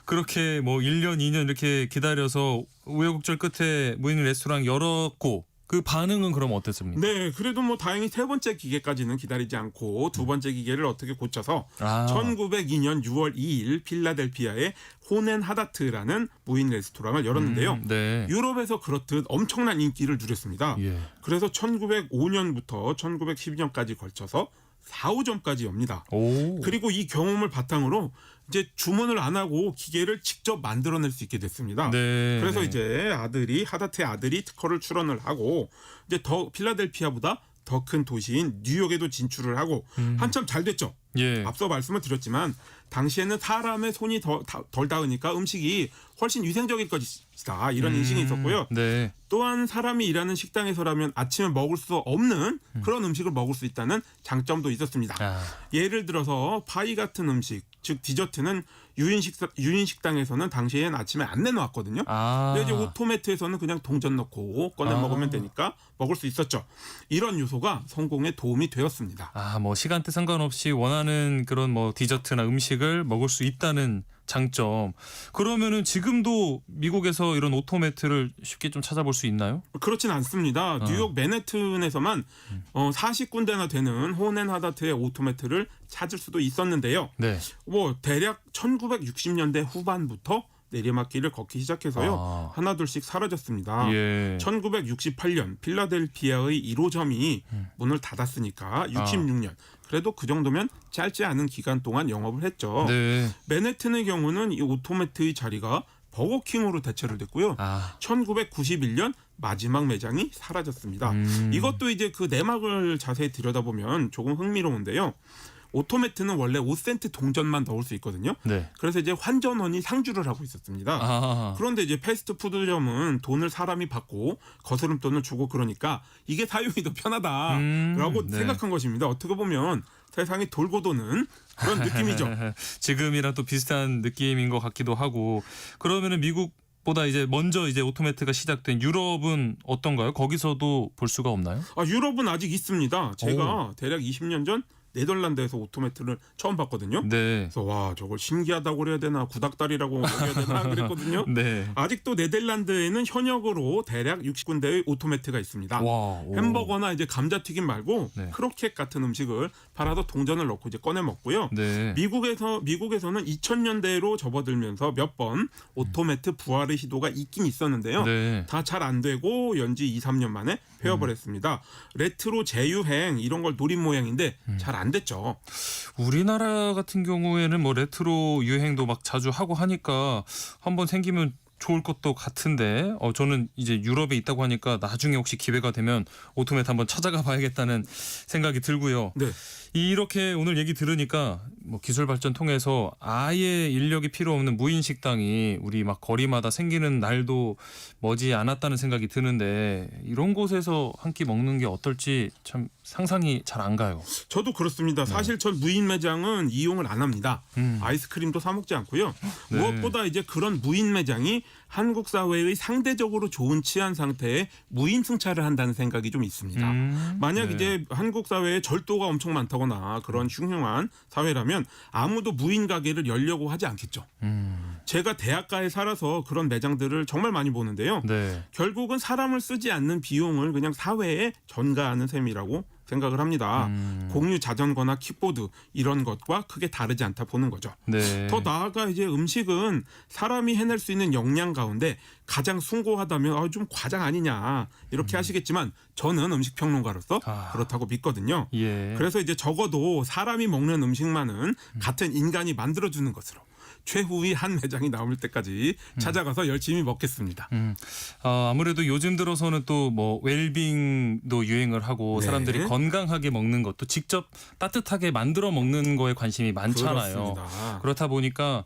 그렇게 뭐 1년, 2년 이렇게 기다려서 우여곡절 끝에 무인 레스토랑 열었고 그 반응은 그럼 어땠습니까? 네, 그래도 뭐 다행히 세 번째 기계까지는 기다리지 않고 두 번째 기계를 어떻게 고쳐서 1902년 6월 2일 필라델피아의 호넨 하다트라는 무인 레스토랑을 열었는데요. 네. 유럽에서 그렇듯 엄청난 인기를 누렸습니다. 예. 그래서 1905년부터 1912년까지 걸쳐서 4호점까지 엽니다. 오. 그리고 이 경험을 바탕으로 이제 주문을 안 하고 기계를 직접 만들어낼 수 있게 됐습니다. 네. 그래서 이제 하다트의 아들이 특허를 출원을 하고 이제 더 필라델피아보다 더 큰 도시인 뉴욕에도 진출을 하고 한참 잘 됐죠. 예. 앞서 말씀을 드렸지만 당시에는 사람의 손이 덜 닿으니까 음식이 훨씬 위생적일 것이다 이런 인식이 있었고요. 네. 또한 사람이 일하는 식당에서라면 아침에 먹을 수 없는 그런 음식을 먹을 수 있다는 장점도 있었습니다. 예를 들어서 파이 같은 음식, 즉 디저트는 유인 식당에서는 당시엔 아침에 안 내놓았거든요. 근데 이제 오토매트에서는 그냥 동전 넣고 꺼내 먹으면 되니까 먹을 수 있었죠. 이런 요소가 성공에 도움이 되었습니다. 뭐 시간대 상관없이 원하는 그런 뭐 디저트나 음식을 먹을 수 있다는 장점. 그러면은 지금도 미국에서 이런 오토매트를 쉽게 좀 찾아볼 수 있나요? 그렇진 않습니다. 뉴욕 맨해튼에서만 40군데나 되는 호넨 하다트의 오토매트를 찾을 수도 있었는데요. 네. 뭐 대략 1960년대 후반부터 내리막길을 걷기 시작해서요. 하나둘씩 사라졌습니다. 예. 1968년 필라델피아의 1호점이 문을 닫았으니까 66년. 그래도 그 정도면 짧지 않은 기간 동안 영업을 했죠. 네. 맨해튼의 경우는 이 오토매트의 자리가 버거킹으로 대체를 됐고요. 1991년 마지막 매장이 사라졌습니다. 이것도 이제 그 내막을 자세히 들여다보면 조금 흥미로운데요. 오토매트는 원래 5센트 동전만 넣을 수 있거든요. 네. 그래서 이제 환전원이 상주를 하고 있었습니다. 그런데 이제 패스트푸드점은 돈을 사람이 받고 거스름돈을 주고 그러니까 이게 사용이 더 편하다라고 네. 생각한 것입니다. 어떻게 보면 세상이 돌고 도는 그런 느낌이죠. 지금이랑 또 비슷한 느낌인 것 같기도 하고. 그러면은 미국보다 이제 먼저 이제 오토매트가 시작된 유럽은 어떤가요? 거기서도 볼 수가 없나요? 유럽은 아직 있습니다. 제가 대략 20년 전 네덜란드에서 오토매트를 처음 봤거든요. 네. 그래서 와 저걸 신기하다고 그래야 되나 구닥다리라고 여겨야 되나 그랬거든요. 네. 아직도 네덜란드에는 현역으로 대략 60군데의 오토매트가 있습니다. 와, 햄버거나 이제 감자튀김 말고 크로켓 같은 음식을 팔아서 동전을 넣고 이제 꺼내 먹고요. 네. 미국에서는 2000년대로 접어들면서 몇 번 오토매트 부활의 시도가 있긴 있었는데요. 네. 다 잘 안 되고 연지 2, 3년 만에 폐업을 했습니다. 레트로 재유행 이런 걸 노린 모양인데 잘 안 됐죠. 우리나라 같은 경우에는 뭐 레트로 유행도 막 자주 하고 하니까 한번 생기면 좋을 것도 같은데 저는 이제 유럽에 있다고 하니까 나중에 혹시 기회가 되면 오토매트 한번 찾아가 봐야겠다는 생각이 들고요. 네. 이렇게 오늘 얘기 들으니까 뭐 기술 발전 통해서 아예 인력이 필요 없는 무인 식당이 우리 막 거리마다 생기는 날도 머지 않았다는 생각이 드는데 이런 곳에서 한 끼 먹는 게 어떨지 참 상상이 잘 안 가요. 저도 그렇습니다. 사실 전 무인 매장은 이용을 안 합니다. 아이스크림도 사 먹지 않고요. 네. 무엇보다 이제 그런 무인 매장이 한국 사회의 상대적으로 좋은 치안 상태에 무인 승차를 한다는 생각이 좀 있습니다. 만약 네. 이제 한국 사회에 절도가 엄청 많다거나 그런 흉흉한 사회라면 아무도 무인 가게를 열려고 하지 않겠죠. 제가 대학가에 살아서 그런 매장들을 정말 많이 보는데요. 네. 결국은 사람을 쓰지 않는 비용을 그냥 사회에 전가하는 셈이라고 생각을 합니다. 공유 자전거나 킥보드 이런 것과 크게 다르지 않다 보는 거죠. 네. 더 나아가 이제 음식은 사람이 해낼 수 있는 역량 가운데 가장 숭고하다면 좀 과장 아니냐 이렇게 하시겠지만 저는 음식 평론가로서 그렇다고 믿거든요. 예. 그래서 이제 적어도 사람이 먹는 음식만은 같은 인간이 만들어주는 것으로 최후의 한 매장이 나올 때까지 찾아가서 열심히 먹겠습니다. 아무래도 요즘 들어서는 또 뭐 웰빙도 유행을 하고 네. 사람들이 건강하게 먹는 것도 직접 따뜻하게 만들어 먹는 거에 관심이 많잖아요. 그렇습니다. 그렇다 보니까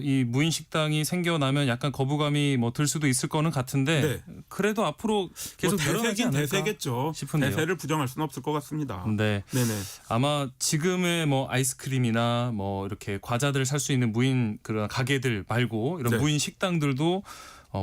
이 무인 식당이 생겨나면 약간 거부감이 뭐 들 수도 있을 거는 같은데 그래도 앞으로 계속 늘어나지 않을까 대세겠죠. 싶은데요. 대세를 부정할 수는 없을 것 같습니다. 네. 네네. 아마 지금의 뭐 아이스크림이나 뭐 이렇게 과자들 살 수 있는 무인 그런 가게들 말고 이런 네. 무인 식당들도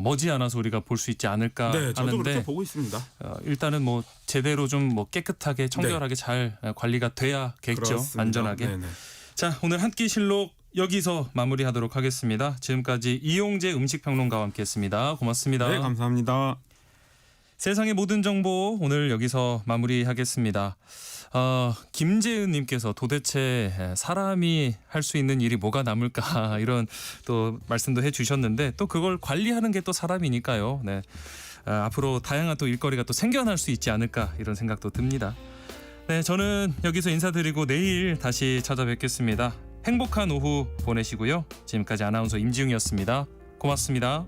머지않아서 우리가 볼 수 있지 않을까 네, 저도 하는데 그렇게 보고 있습니다. 일단은 뭐 제대로 좀 뭐 깨끗하게 청결하게 잘 관리가 돼야겠죠. 그렇습니다. 안전하게. 네네. 자, 오늘 한 끼 실록 여기서 마무리하도록 하겠습니다. 지금까지 이용재 음식평론가와 함께했습니다. 고맙습니다. 네, 감사합니다. 세상의 모든 정보 오늘 여기서 마무리하겠습니다. 김재은님께서 도대체 사람이 할 수 있는 일이 뭐가 남을까 이런 또 말씀도 해주셨는데 또 그걸 관리하는 게 또 사람이니까요. 네. 앞으로 다양한 또 일거리가 또 생겨날 수 있지 않을까 이런 생각도 듭니다. 네, 저는 여기서 인사드리고 내일 다시 찾아뵙겠습니다. 행복한 오후 보내시고요. 지금까지 아나운서 임지웅이었습니다. 고맙습니다.